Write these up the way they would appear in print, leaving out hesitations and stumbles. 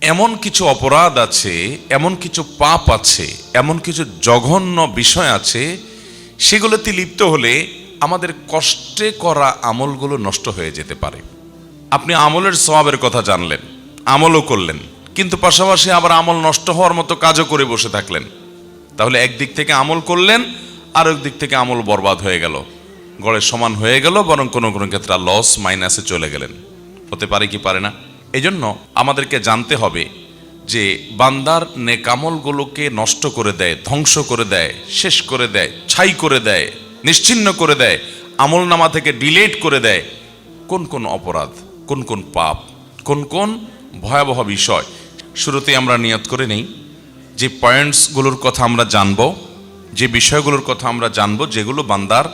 এমন কিছু অপরাধ আছে, এমন কিছু পাপ আছে, এমন কিছু জঘন্য বিষয় আছে, সেগুলোতে লিপ্ত হলে আমাদের কষ্টে করা আমলগুলো নষ্ট হয়ে যেতে পারে। আপনি আমলের সওয়াবের কথা জানলেন, আমলও করলেন, কিন্তু পাশাপাশি আবার আমল নষ্ট হওয়ার মতো কাজও করে বসে থাকলেন। তাহলে একদিক থেকে আমল করলেন, আর একদিক থেকে আমল বরবাদ হয়ে গেল, গড়ে সমান হয়ে গেল, বরং কোনো কোনো ক্ষেত্রে লস মাইনাসে চলে গেলেন। হতে পারে কি পারে না? এজন্য আমাদেরকে জানতে হবে যে বান্দার নেক আমলগুলোকে নষ্ট করে দেয়, ধ্বংস করে দেয়, শেষ করে দেয়, ছাই করে দেয়, নিশ্চিহ্ন করে দেয়, আমল নামা থেকে ডিলিট করে দেয় কোন কোন অপরাধ, কোন কোন পাপ, কোন কোন ভয়াবহ বিষয়। শুরুতে আমরা নিয়ত করে নেই যে পয়েন্টসগুলোর কথা আমরা জানব, যে বিষয়গুলোর কথা আমরা জানব, যেগুলো বান্দার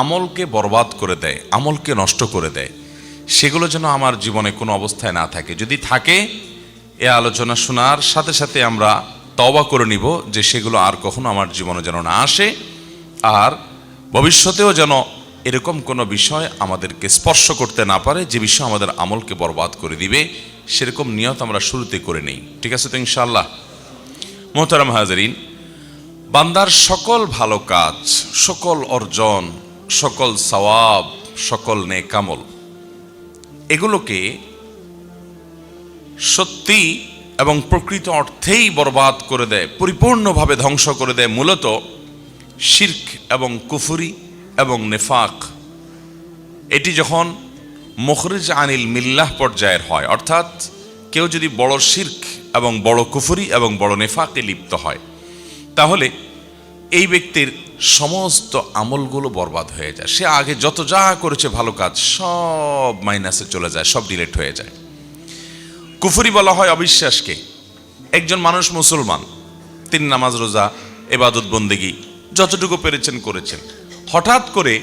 আমলকে বরবাদ করে দেয়, আমলকে নষ্ট করে দেয়, সেগুলো যেন আমার জীবনে কোনো অবস্থায় না থাকে। যদি থাকে, এ আলোচনা শোনার সাথে সাথে আমরা তওবা করে নিব যে সেগুলো আর কখনো আমার জীবনে যেন না আসে, আর ভবিষ্যতেও যেন এরকম কোনো বিষয় আমাদেরকে স্পর্শ করতে না পারে যে বিষয় আমাদের আমলকে বরবাদ করে দিবে। সেরকম নিয়ত আমরা শুরুতে করে নেই, ঠিক আছে তো ইনশাআল্লাহ? মোহতারাম হাজরিন, বান্দার সকল ভালো কাজ, সকল অর্জন, সকল সওয়াব, সকল নেক আমল, এগুলোকে সত্যি এবং প্রকৃত অর্থেই বরবাদ করে দেয়, পরিপূর্ণভাবে ধ্বংস করে দেয় মূলত শিরক এবং কুফরি এবং নেফাক। এটি যখন মুখরিজ আনিল মিল্লাহ পর্যায়ের হয়, অর্থাৎ কেউ যদি বড় শিরক এবং বড় কুফরি এবং বড় নেফাকে লিপ্ত হয়, তাহলে এই ব্যক্তির সমস্ত আমলগুলো বরবাদ হয়ে যায়। সে আগে যত যা করেছে ভালো কাজ, সব মাইনাসে চলে যায়, সব ডিলিট হয়ে যায়। কুফরি বলা হয় অবিশ্বাসকে। একজন মানুষ মুসলমান, তিনি নামাজ রোজা ইবাদত বন্দেগী যতটুকু পেরেছেন করেছেন, হঠাৎ করে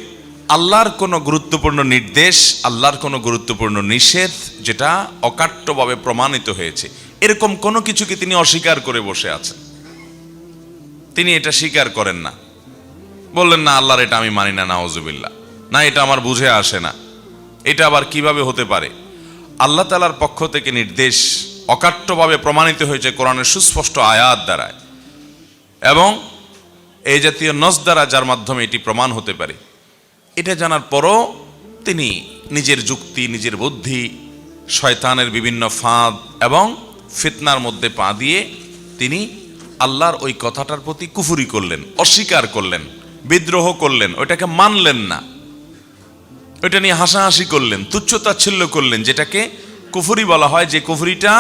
আল্লাহর কোনো গুরুত্বপূর্ণ নির্দেশ, আল্লাহর কোনো গুরুত্বপূর্ণ নিষেধ, যেটা অকাট্যভাবে প্রমাণিত হয়েছে, এরকম কোনো কিছুকে তিনি অস্বীকার করে বসে আছেন। তিনি এটা স্বীকার করেন না, বললেন না আল্লাহর এটা আমি মানি না, নাউজুবিল্লাহ, না এটা আমার বুঝে আসে না, এটা আবার কিভাবে হতে পারে? আল্লাহ তাআলার পক্ষ থেকে নির্দেশ অকাট্যভাবে প্রমাণিত হয়েছে কোরআনের সুস্পষ্ট আয়াত দ্বারা, এবং এই জাতীয় নস দ্বারা, যার মাধ্যমে এটি প্রমাণ হতে পারে। এটা জানার পরও তিনি নিজের যুক্তি, নিজের বুদ্ধি, শয়তানের বিভিন্ন ফাঁদ এবং ফিতনার মধ্যে পা দিয়ে তিনি আল্লাহর ওই কথাটার প্রতি কুফরি করলেন, অস্বীকার করলেন, বিদ্রোহ করলেন, ওইটাকে মানলেন না, ওইটা নিয়ে হাসাহাসি করলেন, তুচ্ছতাচ্ছিল্য করলেন, যেটাকে কুফরি বলা হয়। যে কুফরিটা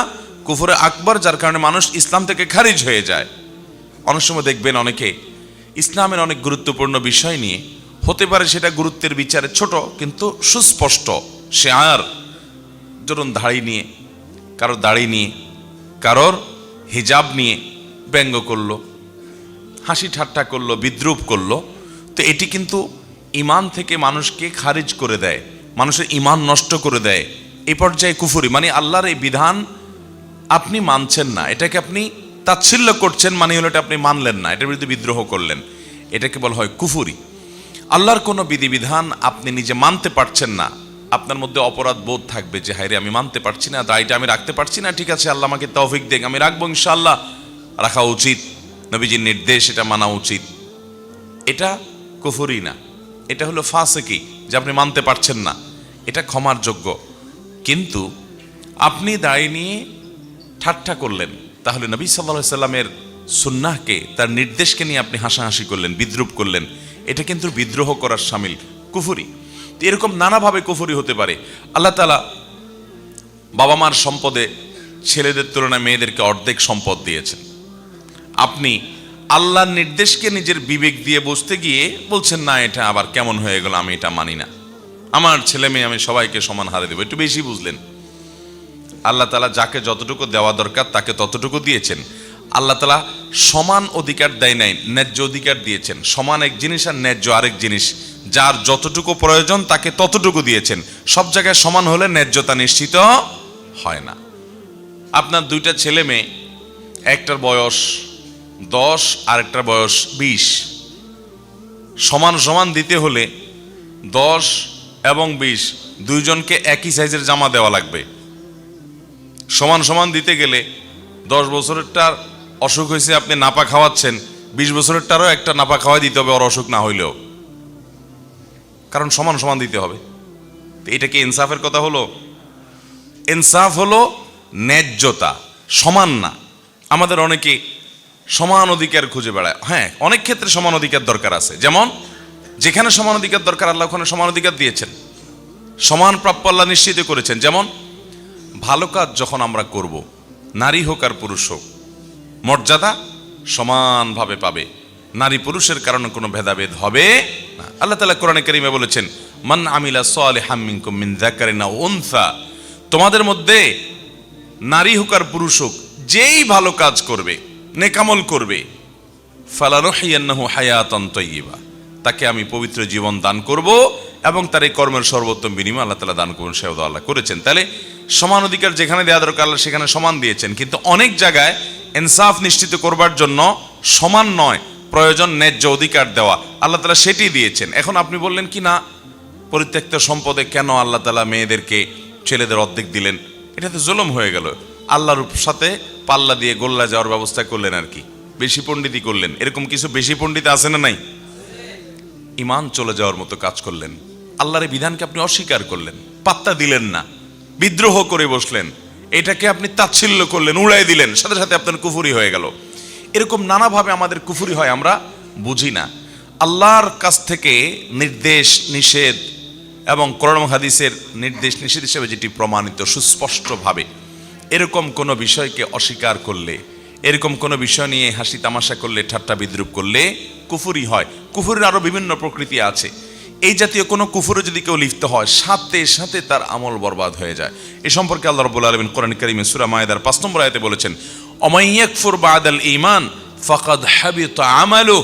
কুফরে আকবর, যার কারণে মানুষ ইসলাম থেকে খারিজ হয়ে যায়। অনেক সময় দেখবেন অনেকে ইসলামের অনেক গুরুত্বপূর্ণ বিষয় নিয়ে, হতে পারে সেটা গুরুত্বের বিচারে ছোট কিন্তু সুস্পষ্ট শেয়ার, ধরুন দাড়ি নিয়ে, কারোর দাড়ি নিয়ে, কারোর হিজাব নিয়ে ব্যঙ্গ করলো, হাসি ঠাট্টা করলো, বিদ্রুপ করলো, তো এটি কিন্তু ইমান থেকে মানুষকে খারিজ করে দেয়, মানুষের ইমান নষ্ট করে দেয়। এই পর্যায়ে কুফরি, মানে আল্লাহর এই বিধান আপনি মানছেন না, এটাকে আপনি তাচ্ছিল্য করছেন, মানে হলো এটা আপনি মানলেন না, এটার বিরুদ্ধে বিদ্রোহ করলেন, এটাকে বলা হয় কুফরি। আল্লাহর কোনো বিধিবিধান আপনি নিজে মানতে পারছেন না, আপনার মধ্যে অপরাধ বোধ থাকবে যে হায়রে আমি মানতে পারছি না, দায়টা আমি রাখতে পারছি না, ঠিক আছে আল্লাহ আমাকে তৌফিক দেন, আমি রাখবো ইনশাআল্লাহ, রাখা উচিত, নবীজির নির্দেশ, এটা মানা উচিত। এটা কুফরি না, এটা হলো ফাসিকি, যে আপনি মানতে পারছেন না, এটা ক্ষমার যোগ্য। কিন্তু আপনি দাড়ি নিয়ে ঠাট্টা করলেন, তাহলে নবী সাল্লাল্লাহু আলাইহি সাল্লামের সুন্নাহকে, তার নির্দেশকে নিয়ে আপনি হাসাহাসি করলেন, বিদ্রুপ করলেন, এটা কিন্তু বিদ্রোহ করার শামিল, কুফরি। এরকম নানাভাবে কুফরি হতে পারে। আল্লাহ তাআলা বাবা মার সম্পদে ছেলেদের তুলনায় মেয়েদেরকে অর্ধেক সম্পদ দিয়েছেন, আপনি আল্লাহর নির্দেশকে নিজের বিবেক দিয়ে বুঝতে গিয়ে বলছেন না এটা আবার কেমন হয়ে গেল, আমি এটা মানি না, আমার ছেলে মেয়ে আমি সবাইকে সমান হারে দেবো, একটু বেশি বুঝলেন। আল্লাহ তাআলা যাকে যতটুকু দেওয়া দরকার তাকে ততটুকু দিয়েছেন। আল্লাহ তাআলা সমান অধিকার দেয় নাই, ন্যায্য অধিকার দিয়েছেন। সমান এক জিনিস আর ন্যায্য আরেক জিনিস, যার যতটুকু প্রয়োজন তাকে ততটুকু দিয়েছেন। সব জায়গায় সমান হলে ন্যায্যতা নিশ্চিত হয় না। আপনার দুইটা ছেলে মেয়ে, একটার বয়স 10 আর একটার বয়স 20, সমান সমান দিতে হলে 10 এবং 20 দুইজনকে একই সাইজের জামা দেওয়া লাগবে, সমান সমান দিতে গেলে 10 বছরেরটার অসুখ হয়েছে, আপনি নাপা খাওয়াচ্ছেন, 20 বছরেরটারও একটা নাপা খাওয়াই দিতে হবে ওর অসুখ না হইলেও, কারণ সমান সমান দিতে হবে। এটা কি ইনসাফের কথা হলো? ইনসাফ হলো ন্যায্যতা, সমান না। আমাদের অনেকে সমান অধিকার খুঁজে বেড়ায়। হ্যাঁ, অনেক ক্ষেত্রে সমান অধিকার দরকার আছে, যেমন যেখানে সমান অধিকার দরকার আল্লাহ ওখানে সমান অধিকার দিয়েছেন, সমান প্রাপ্য আল্লাহ নিশ্চিত করেছেন। যেমন ভালো কাজ যখন আমরা করব, নারী হোক আর পুরুষ হোক, মর্যাদা সমানভাবে পাবে, নারী পুরুষের কারণে কোনো ভেদাভেদ হবে না। আল্লাহ তাআলা কোরআনে কারীমে বলেছেন, মান আমিলা সালিহাম মিনকুম মিন যাকারিন আও উনসা, তোমাদের মধ্যে নারী হোক আর পুরুষ হোক যেই ভালো কাজ করবে, নেকামল করবে, ফালানুহিয়ান্নাহু হায়াতান তাইয়্যিবা, তাকে আমি পবিত্র জীবন দান করব এবং তার এই কর্মের সর্বোত্তম বিনিময় আল্লাহ তাআলা দান করবেন, সেও আল্লাহ করেছেন। তাহলে সমান অধিকার যেখানে দেওয়া দরকার আল্লাহ সেখানে সমান দিয়েছেন, কিন্তু অনেক জায়গায় ইনসাফ নিশ্চিত করবার জন্য সমান নয়, প্রয়োজন ন্যায্য অধিকার দেওয়া, আল্লাহ তাআলা সেটি দিয়েছেন। এখন আপনি বললেন কি না, পরিত্যক্ত সম্পদে কেন আল্লাহ তাআলা মেয়েদেরকে ছেলেদের অর্ধেক দিলেন? এটা তো জুলুম হয়ে গেল। আল্লাহর সাথে পাল্লা দিয়ে গোল্লা যাওয়ার ব্যবস্থা করলেন আর কি, বেশি পণ্ডিতি করলেন। এরকম কিছু বেশি পণ্ডিত আছে না নাই? ঈমান চলে যাওয়ার মতো কাজ করলেন, আল্লাহর বিধানকে আপনি অস্বীকার করলেন, পাত্তা দিলেন না, বিদ্রোহ করে বসলেন, এটাকে আপনি তাচ্ছিল্য করলেন, উড়াই দিলেন, সাথে সাথে আপনার কুফরি হয়ে গেল। এরকম নানাভাবে আমাদের কুফরি হয়, আমরা বুঝি না। আল্লাহর কাছ থেকে নির্দেশ নিষেধ এবং কোরআন হাদিসের নির্দেশ নিষেধ হিসেবে যেটি প্রমাণিত সুস্পষ্টভাবে, এরকম কোনো বিষয়কে অস্বীকার করলে, এরকম কোনো বিষয় নিয়ে হাসি তামাশা করলে, ঠাট্টা বিদ্রুপ করলে কুফরি হয়। কুফরের আরো বিভিন্ন প্রকৃতি আছে। এই জাতীয় কোনো কুফরে যদি কেউ লিপ্ত হয়, সাথে সাথে তার আমল বরবাদ হয়ে যায়। এ সম্পর্কে আল্লাহ রাব্বুল আলামিন কোরআন কারীমে সূরা মায়েদার 5 নম্বর আয়াতে বলেছেন, ওমান ইয়াকফুর বাদাল ঈমান ফাকাদ হাবিতা আমালু,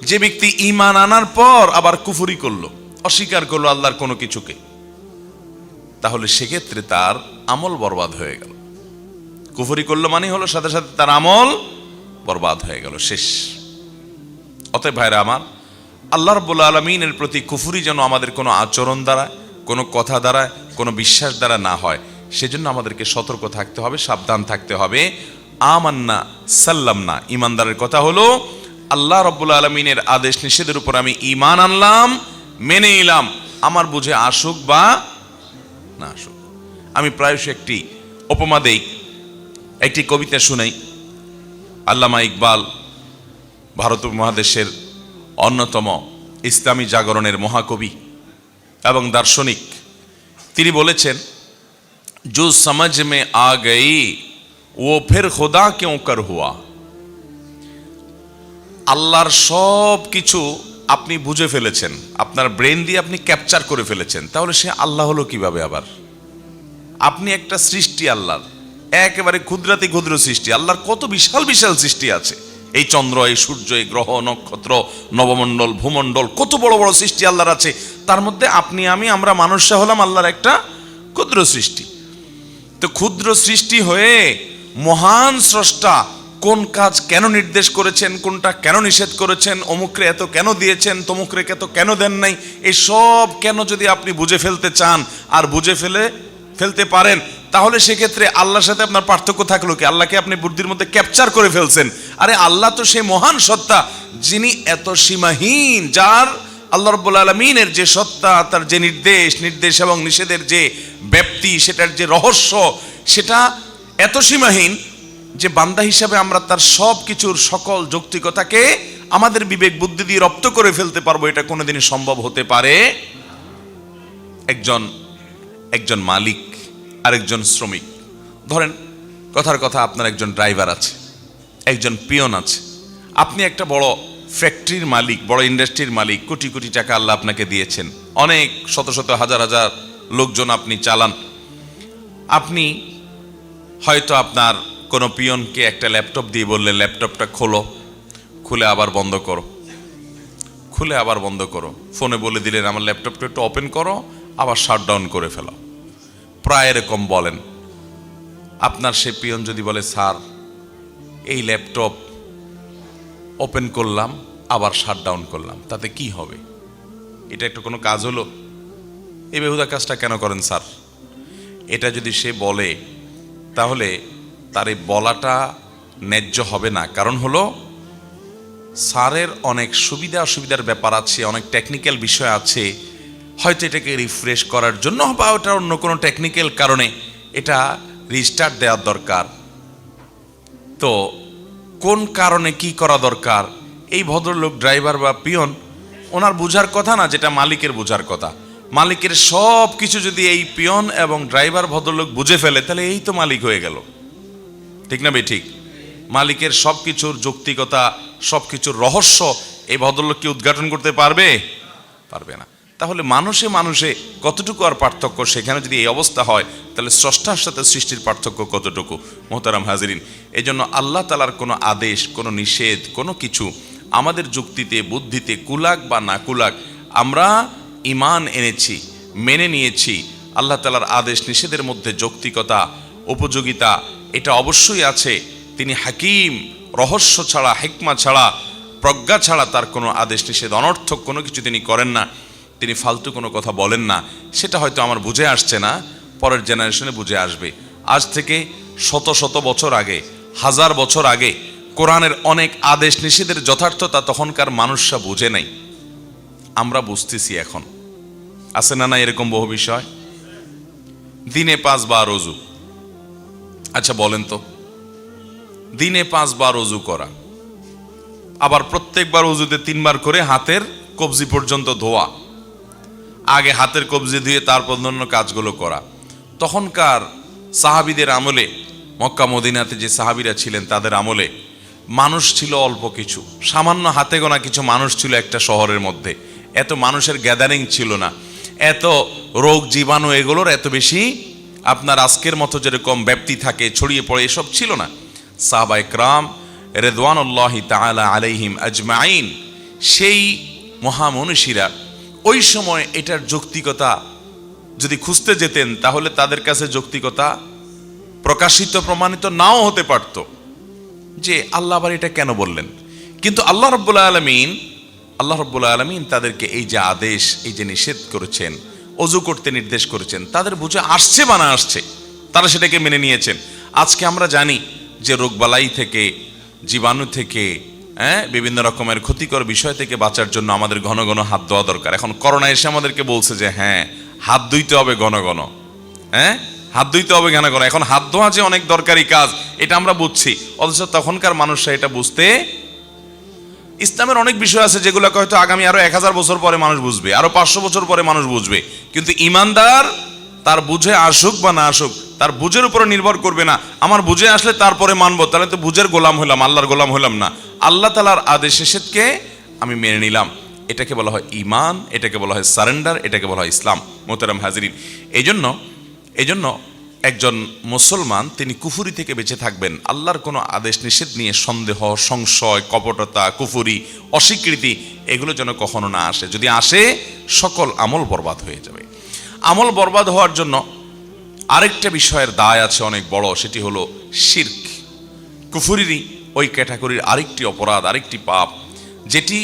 যে ব্যক্তি ঈমান আনার পর আবার কুফরি করলো, অস্বীকার করলো আল্লাহর কোনো কিছুকে, তাহলে সেক্ষেত্রে তার আমল বরবাদ হয়ে গেল। কুফরি করলো মানে হলো সাথে সাথে তার আমল বরবাদ হয়ে গেল, শেষ। অতএব ভাইরা আমার, আল্লাহ রাব্বুল আলামিনের প্রতি কুফরি যেন আমাদের কোনো আচরণ দ্বারা, কোনো কথা দ্বারা, কোনো বিশ্বাস দ্বারা না হয়, সেজন্য আমাদেরকে সতর্ক থাকতে হবে, সাবধান থাকতে হবে। আমান্না সাল্লামনা, ইমানদারের কথা হলো আল্লাহ রাব্বুল আলামিনের আদেশ নিষেধের উপর আমি ঈমান আনলাম, মেনে নিলাম, আমার বুঝে আসুক বা না আসুক। আমি প্রায়শই একটি উপমা দেই, একটি কবিতা শুনাই। আল্লামা ইকবাল ভারত উপমহাদেশের অন্যতম ইসলামী জাগরণের মহাকবি এবং দার্শনিক, তিনি বলেছেন, जो समझ में आ गई वो फिर खुदा क्यों कर हुआ। আল্লাহর সব কিছু আপনি বুঝে ফেলেছেন, আপনার ব্রেন দিয়ে আপনি ক্যাপচার করে ফেলেছেন, তাহলে সে আল্লাহ হলো কিভাবে আবার? আপনি একটা সৃষ্টি আল্লাহর, একেবারে ক্ষুদ্রাতি ক্ষুদ্র সৃষ্টি। আল্লাহর কত বিশাল বিশাল সৃষ্টি আছে, এই চন্দ্র, এই সূর্য, এই গ্রহ নক্ষত্র, নবমণ্ডল, ভূমণ্ডল, কত বড় বড় সৃষ্টি আল্লাহর আছে। তার মধ্যে আপনি আমি, আমরা মানুষরা হলাম আল্লাহর একটা ক্ষুদ্র সৃষ্টি। তো ক্ষুদ্র সৃষ্টি হয়ে মহান স্রষ্টা কোন কাজ কেন নির্দেশ করেছেন, কোনটা কেন নিষেধ করেছেন, অমুকরে এত কেন দিয়েছেন, তমুকরে এত কেন দেন নাই, এই সব কেন যদি আপনি বুঝে ফেলতে চান আর বুঝে ফেলতে পারেন, তাহলে সেক্ষেত্রে আল্লাহর সাথে আপনার পার্থক্য থাকলো কি? আল্লাহকে আপনি বুদ্ধির মধ্যে ক্যাপচার করে ফেলছেন। আরে আল্লাহ তো সেই মহান সত্তা, যিনি এত সীমাহীন, যার আল্লাহ রাব্বুল আলামিনের যে সত্তা, তার যে নির্দেশ এবং নিষেধের যে ব্যাপ্তি, সেটার যে রহস্য, সেটা এত সীমাহীন যে বান্দা হিসাবে আমরা তার সব কিছুর সকল যৌক্তিকতাকে আমাদের বিবেক বুদ্ধি দিয়ে রপ্ত করে ফেলতে পারবো, এটা কোনোদিনই সম্ভব হতে পারে। একজন মালিক আরেকজন শ্রমিক, ধরেন কথার কথা, আপনার একজন ড্রাইভার আছে, একজন পিয়ন আছে, আপনি একটা বড় ফ্যাক্টরির মালিক, বড় ইন্ডাস্ট্রির মালিক, কোটি কোটি টাকা আল্লাহ আপনাকে দিয়েছেন, অনেক শত শত হাজার হাজার লোকজন আপনি চালান। আপনি হয়তো আপনার কোনো পিয়নকে একটা ল্যাপটপ দিয়ে বললেন, ল্যাপটপটা খোলো, খুলে আবার বন্ধ করো, খুলে আবার বন্ধ করো। ফোনে বলে দিলেন, আমার ল্যাপটপটা একটু ওপেন করো, আবার শাটডাউন করে ফেলো। প্রায় এরকম বলেন। আপনার সে পিয়ন যদি বলে, স্যার এই ল্যাপটপ ওপেন করলাম আবার শাটডাউন করলাম, তাতে কি হবে? এটা একটা কোনো কাজ হলো? এই বেহুদা কাজটা কেন করেন স্যার? এটা যদি সে বলে, তাহলে তার এই বলাটা ন্যায্য হবে না। কারণ হলো স্যারের অনেক সুবিধা অসুবিধার ব্যাপার আছে, অনেক টেকনিক্যাল বিষয় আছে, হয়তো এটাকে রিফ্রেশ করার জন্য বা ওটা অন্য কোনো টেকনিক্যাল কারণে এটা রিস্টার্ট দেওয়ার দরকার। তো কোন কারণে কি করা দরকার এই ভদ্রলোক ড্রাইভার বা পিয়ন ওনার বোঝার কথা না, যেটা মালিকের বোঝার কথা। মালিকের সব কিছু যদি এই পিয়ন এবং ড্রাইভার ভদ্রলোক বুঝে ফেলে তাহলে এই তো মালিক হয়ে গেল, ঠিক না ঠিক? মালিকের সব কিছুর যৌক্তিকতা, সব কিছুর রহস্য এই ভদ্রলোক কি উদ্ঘাটন করতে পারবে? পারবে না। তাহলে মানুষে মানুষে কতটুকু আর পার্থক্য, সেখানে যদি এই অবস্থা হয় তাহলে স্রষ্টার সাথে সৃষ্টির পার্থক্য কতটুকু। মোহতারাম হাজিরিন, এই জন্য আল্লাহ তাআলার কোনো আদেশ, কোনো নিষেধ, কোনো কিছু আমাদের যুক্তিতে বুদ্ধিতে কুলাক বা না কুলাক, আমরা ঈমান এনেছি, মেনে নিয়েছি। আল্লাহ তাআলার আদেশ নিষেধের মধ্যে যৌক্তিকতা, উপযোগিতা এটা অবশ্যই আছে। তিনি হাকিম, রহস্য ছাড়া, হিকমা ছাড়া, প্রজ্ঞা ছাড়া তার কোনো আদেশ নিষেধ অনর্থক কোনো কিছু তিনি করেন না। তিনি ফালতু কোনো কথা বলেন না। সেটা হয়তো আমার বুঝে আসছে না, পরের জেনারেশনে বুঝে আসবে। আজ থেকে শত শত বছর আগে, হাজার বছর আগে কোরআনের অনেক আদেশ নিষেধের যথার্থতা তখনকার মানুষরা বুঝে নাই, আমরা বুঝতেছি এখন। আছে না না এরকম বহু বিষয়? দিনে 5 বার ওযু। আচ্ছা বলেন তো, দিনে 5 বার ওযু করা, আবার প্রত্যেকবার ওযুতে 3 বার করে হাতের কবজি পর্যন্ত ধোয়া, আগে হাতের কবজি ধুয়ে তারপর অন্যান্য কাজগুলো করা। তখনকার সাহাবীদের আমলে, মক্কা মদিনাতে যে সাহাবীরা ছিলেন তাদের আমলে মানুষ ছিল অল্প কিছু, সামান্য হাতে গোনা কিছু মানুষ ছিল একটা শহরের মধ্যে। এত মানুষের গ্যাদারিং ছিল না, এত রোগ জীবাণু এগুলোর এত বেশি আপনার আজকের মতো যেরকম ব্যাপ্তি থাকে ছড়িয়ে পড়ে এসব ছিল না। সাহাবায়ে কেরাম রিদওয়ানুল্লাহি তাআলা আলাইহিম আজমাইন, সেই মহামনীষীরা ওই সময় এটার যৌক্তিকতা যদি খুঁজতে যেতেন তাহলে তাদের কাছে যৌক্তিকতা প্রকাশিত প্রমাণিত নাও হতে পারত, যে আল্লাহ আবার এটা কেন বললেন। কিন্তু আল্লাহ রাব্বুল আলামিন তাদেরকে এই যে আদেশ, এই যে নিষেধ করেছেন, ওযু করতে নির্দেশ করেছেন, তাদের বুঝে আসছে বা না আসছে, তারা সেটাকে মেনে নিয়েছেন। আজকে আমরা জানি যে রোগবালাই থেকে, জীবাণু থেকে, বিভিন্ন রকমের ক্ষতিকর বিষয় থেকে বাঁচার জন্য আমাদের ঘন ঘন হাত ধোয়া দরকার। এখন করোনা এসে আমাদেরকে বলছে যে হ্যাঁ হাত ধুইতে হবে ঘন ঘন, হাত ধুইতে হবে ঘন ঘন। এখন হাত ধোয়া যে অনেক দরকারি কাজ এটা আমরা বুঝছি, অথচ তখনকার মানুষরা এটা বুঝতে, ইসলামের অনেক বিষয় আছে যেগুলোকে হয়তো আগামী আরো 1000 বছর পরে মানুষ বুঝবে, আরো 500 বছর পরে মানুষ বুঝবে, কিন্তু ইমানদার তার বুঝে আসুক বা না আসুক তার বুঝের উপরে নির্ভর করবে না। আমার বুঝে আসলে তারপরে মানবো, তাহলে তো বুঝের গোলাম হলাম, আল্লাহর গোলাম হলাম না। আল্লাহ তাআলার আদেশ নিষেধকে আমি মেনে নিলাম, এটাকে বলা হয় ঈমান, এটাকে বলা হয় সারেন্ডার, এটাকে বলা হয় ইসলাম। মোহতারাম হাজিরিন, এই জন্য একজন মুসলমান তিনি কুফরি থেকে বেঁচে থাকবেন। আল্লাহর কোনো আদেশ নিষেধ নিয়ে সন্দেহ, সংশয়, কপটতা, কুফরি, অস্বীকৃতি এগুলো যেন কখনো না আসে। যদি আসে সকল আমল বরবাদ হয়ে যাবে। আমল বরবাদ হওয়ার জন্য আরেকটা বিষয়ের দায় আছে অনেক বড়, সেটি হলো শিরক। কুফরিরই ওই ক্যাটাগরির আরেকটি অপরাধ, আরেকটি পাপ, যেটি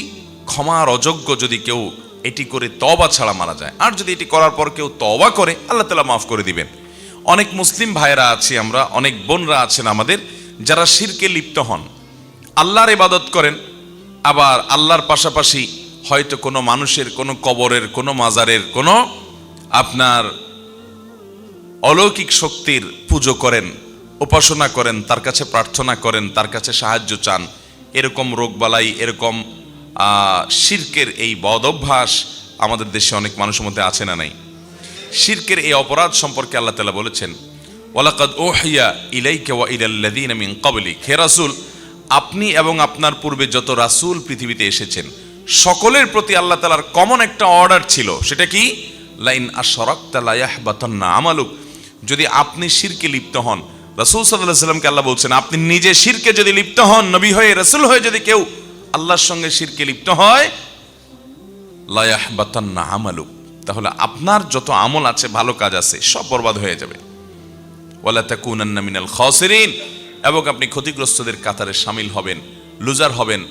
ক্ষমার অযোগ্য যদি কেউ এটি করে তওবা ছাড়া মারা যায়। আর যদি এটি করার পর কেউ তওবা করে আল্লাহ তাআলা মাফ করে দিবেন। অনেক মুসলিম ভাইয়েরা আছি আমরা, অনেক বোনরা আছেন আমাদের, যারা শিরকে লিপ্ত হন, আল্লাহর ইবাদত করেন, আবার আল্লাহর পাশাপাশি হয়তো কোনো মানুষের, কোনো কবরের, কোনো মাজারের, কোনো আপনার অলৌকিক শক্তির পুজো করেন, উপাসনা করেন, তার কাছে প্রার্থনা করেন, তার কাছে সাহায্য চান। এরকম রোগবালাই, এরকম শিরকের এই বদ অভ্যাস আমাদের দেশে অনেক মানুষের মধ্যে আছে না নাই? শিরকের এই অপরাধ সম্পর্কে আল্লাহ তাআলা বলেছেন, ওয়ালাকাদ উহিয়া ইলাইকা ওয়া ইলাল্লাযীনা মিন ক্বাবলিক, হে রাসূল আপনি এবং আপনার পূর্বে যত রাসূল পৃথিবীতে এসেছেন সকলের প্রতি আল্লাহ তাআলার কমন একটা অর্ডার ছিল। সেটা কি? লাইন আশরাকতা লা ইয়াহবাতান্না আমালুক, যদি আপনি শিরকে লিপ্ত হন, রাসূল সাল্লাল্লাহু আলাইহি ওয়াসাল্লামকে আল্লাহ বলছেন আপনি নিজে শিরকে যদি লিপ্ত হন, নবী হয়ে রাসূল হয়ে যদি কেউ আল্লাহর সঙ্গে শিরকে লিপ্ত হয়, লা ইয়াহবাতান্না আমালুক, তাহলে আপনার যত আমল আছে, ভালো কাজ আছে, সব বরবাদ হয়ে যাবে। ওয়ালা তাকুনান্না মিনাল খাসিরিন, এবং আপনি ক্ষতিগ্রস্তদের কাতারে শামিল হবেন, লুজার হবেন,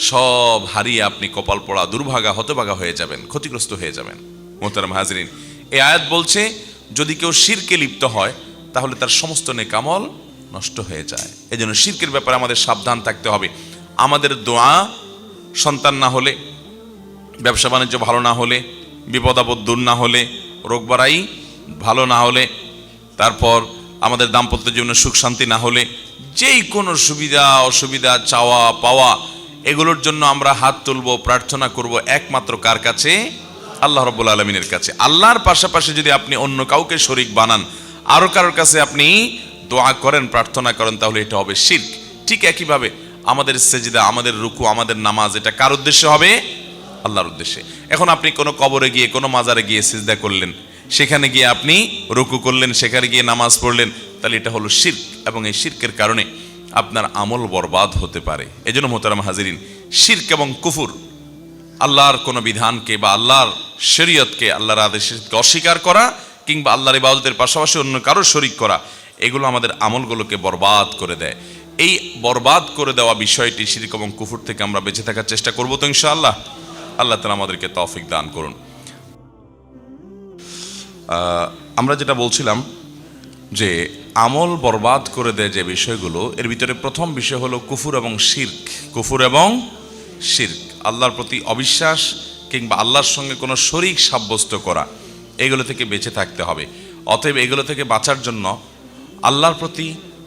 সব হারিয়ে আপনি কপাল পোড়া, দুর্ভাগা, হতভাগা হয়ে যাবেন, ক্ষতিগ্রস্ত হয়ে যাবেন। মোহতারাম হাজরিন, এই আয়াত বলছে যদি কেউ শিরকে লিপ্ত হয় তাহলে তার সমস্ত নেকামল নষ্ট হয়ে যায়। এই জন্য শিরকের ব্যাপারে আমাদের সাবধান থাকতে হবে। আমাদের দোয়া সন্তান না হলে, ব্যবসা বাণিজ্য ভালো না হলে, বিপদ আপদ দূর না হলে, রোগবারাই ভালো না হলে, তারপর আমাদের দাম্পত্য জীবনে সুখ শান্তি না হলে, যেই কোনো সুবিধা অসুবিধা চাওয়া পাওয়া, এগুলোর জন্য আমরা হাত তুলব, প্রার্থনা করব একমাত্র কার কাছে? আল্লাহ রাব্বুল আলামিনের কাছে। আল্লাহর পাশাপাশি যদি আপনি অন্য কাউকে শরীক বানান, আরো কারোর কাছে আপনি দোয়া করেন, প্রার্থনা করেন, তাহলে এটা হবে শিরক। ঠিক একইভাবে আমাদের সেজদা, আমাদের রুকু, আমাদের নামাজ, এটা কার উদ্দেশ্যে হবে? আল্লাহর উদ্দেশ্যে। এখন আপনি কোনো কবরে গিয়ে, কোনো মাজারে গিয়ে সিজদা করলেন, সেখানে গিয়ে আপনি রুকু করলেন, সেখানে গিয়ে নামাজ পড়লেন, তাহলে এটা হলো শিরক, এবং এই শিরকের কারণে আপনার আমল বরবাদ হতে পারে। এজন্য মোহতারাম হাজিরিন, শিরক এবং কুফর, আল্লাহর কোনো বিধানকে বা আল্লাহর শরীয়তকে, আল্লাহর আদেশকে অস্বীকার করা, কিংবা আল্লাহর ইবাদতের পাশাপাশি অন্য কারো শরীক করা, এগুলো আমাদের আমলগুলোকে বরবাদ করে দেয়। এই বরবাদ করে দেওয়া বিষয়টি, শিরক এবং কুফর থেকে আমরা বেঁচে থাকার চেষ্টা করবো তো ইনশাআল্লাহ। আল্লাহ তাআলা আমাদেরকে তৌফিক দান করুন। আমরা যেটা বলছিলাম যে আমল বরবাদ করে দেয় যে বিষয়গুলো, এর ভিতরে প্রথম বিষয় হলো কুফর এবং শিরক। কুফর এবং শিরক, আল্লাহর প্রতি অবিশ্বাস কিংবা আল্লাহর সঙ্গে কোনো শরীক সাব্যস্ত করা, এগুলো থেকে বেঁচে থাকতে হবে। অতএব এগুলো থেকে বাঁচার জন্য আল্লাহর প্রতি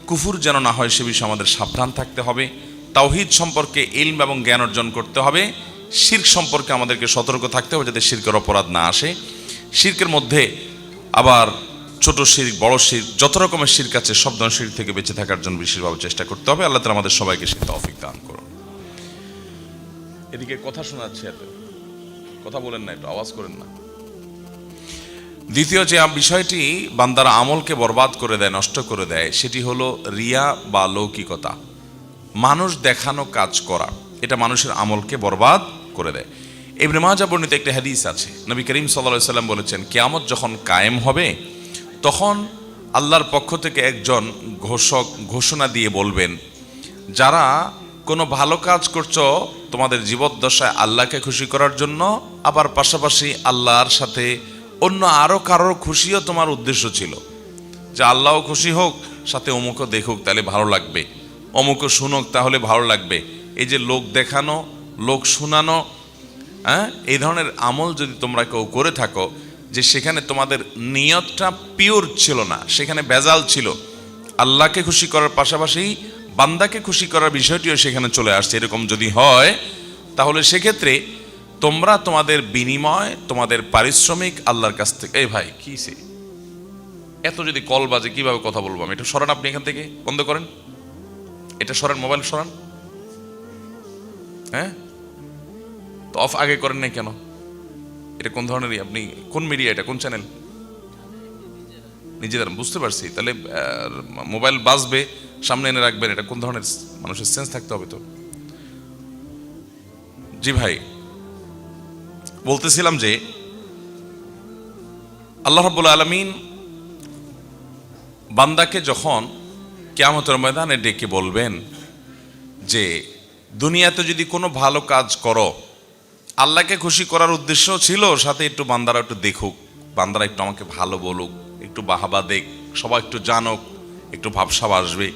কুফর যেন না হয় সে বিষয়ে আমাদের সাবধান থাকতে হবে। তাওহীদ সম্পর্কে ইলম এবং জ্ঞান অর্জন করতে হবে। শিরক সম্পর্কে আমাদেরকে সতর্ক থাকতে হবে যাতে শিরকের অপরাধ না আসে। শিরকের মধ্যে আবার ছোট শিরক, বড় শিরক, যত রকমের শিরক আছে, সব ধরনের শিরক থেকে বেঁচে থাকার জন্য বিশেষভাবে চেষ্টা করতে হবে। আল্লাহ তাআলা আমাদের সবাইকে সে তৌফিক দান করুন। এদিকে কথা শোনাচ্ছে, এত কথা বলেন না, একটু আওয়াজ করেন না। দ্বিতীয় যে বিষয়টি বান্দার আমলকে বরবাদ করে দেয়, নষ্ট করে দেয়, সেটি হলো রিয়া বা লৌকিকতা, মানুষ দেখানো কাজ করা। এটা মানুষের আমলকে বরবাদ করে দেয়। ইবনে মাজাহ বর্ণিত একটি হাদিস আছে, নবী করিম সাল্লাল্লাহু আলাইহি সাল্লাম বলেছেন, কিয়ামত যখন কায়েম হবে, তখন আল্লাহর পক্ষ থেকে একজন ঘোষক ঘোষণা দিয়ে বলবেন, যারা কোনো ভালো কাজ করছো তোমাদের জীবদ্দশায় আল্লাহকে খুশি করার জন্য, আবার পাশাপাশি আল্লাহর সাথে অন্য আরো কারোর খুশিও তোমার উদ্দেশ্য ছিল, যে আল্লাহও খুশি হোক, সাথে অমুকও দেখুক তাহলে ভালো লাগবে, অমুকও শুনুক তাহলে ভালো লাগবে। এই যে লোক দেখানো, লোক শোনানো, এই ধরনের আমল যদি তোমরা কেউ করে থাকো, যে সেখানে তোমাদের নিয়তটা পিওর ছিল না, সেখানে ভেজাল ছিল, আল্লাহকে খুশি করার পাশাপাশি বান্দাকে খুশি করার বিষয়টিও সেখানে চলে আসছে, এরকম যদি হয়, তাহলে সেক্ষেত্রে তোমরা তোমাদের বিনিময়, তোমাদের পারিশ্রমিক আল্লাহর কাছ থেকে, এই ভাই কি সে এত যদি কল বাজে, কিভাবে কথা বলবো আমি? এটা সরান, আপনি এখান থেকে বন্ধ করেন, এটা সরান, মোবাইল সরান। হ্যাঁ, তো অফ আগে করেন নাই কেন? এটা কোন ধরনের, আপনি কোন মিডিয়া, এটা কোন চ্যানেল? নিজেদের বুঝতে পারছি, তাহলে মোবাইল বাজবে, সামনে এনে রাখবেন, এটা কোন ধরনের? মানুষের সেন্স থাকতে হবে তো। জি ভাই, বলতেছিলাম যে আল্লাহ রাব্বুল আলামিন বান্দাকে যখন কিয়ামতের ময়দানে ডেকে বলবেন যে দুনিয়াতে যদি কোনো ভালো কাজ করো, আল্লাহকে খুশি করার উদ্দেশ্য ছিল, সাথে একটু বান্দারা একটু দেখুক, বান্দারা একটু আমাকে ভালো বলুক, একটু বাহাবা দেখ, সবাই একটু জানুক, একটু ভাবসাব আসবে,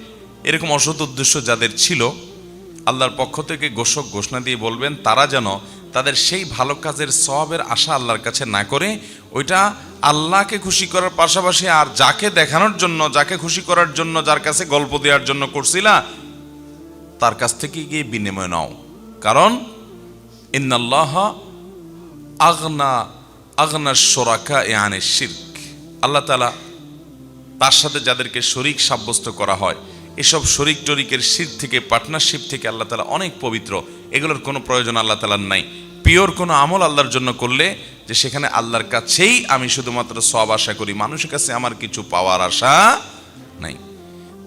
এরকম অসৎ উদ্দেশ্য যাদের ছিল, আল্লাহর পক্ষ থেকে ঘোষক ঘোষণা দিয়ে বলবেন তারা যেন তাদের সেই ভালো কাজের সওয়াবের আশা আল্লাহর কাছে না করে, ওইটা আল্লাহকে খুশি করার পাশাপাশি আর যাকে দেখানোর জন্য, যাকে খুশি করার জন্য, যার কাছে গল্প দেওয়ার জন্য করছিলা, তার কাছ থেকে গিয়ে বিনিময় নাও। কারণ ইন্নাল্লাহা আগনা শুরাকা আনিশ শিরক, আল্লাহ তাআলা তার সাথে যাদেরকে শরীক সাব্যস্ত করা হয়, এসব শরীক টরিকের শিরক থেকে, পার্টনারশিপ থেকে আল্লাহ তাআলা অনেক পবিত্র। এগুলোর কোনো প্রয়োজন আল্লাহ তাআলার নাই। পিওর কোনো আমল আল্লাহর জন্য করলে, যে সেখানে আল্লাহর কাছেই আমি শুধুমাত্র সওয়াব আশা করি, মানুষের কাছে আমার কিছু পাওয়ার আশা নাই,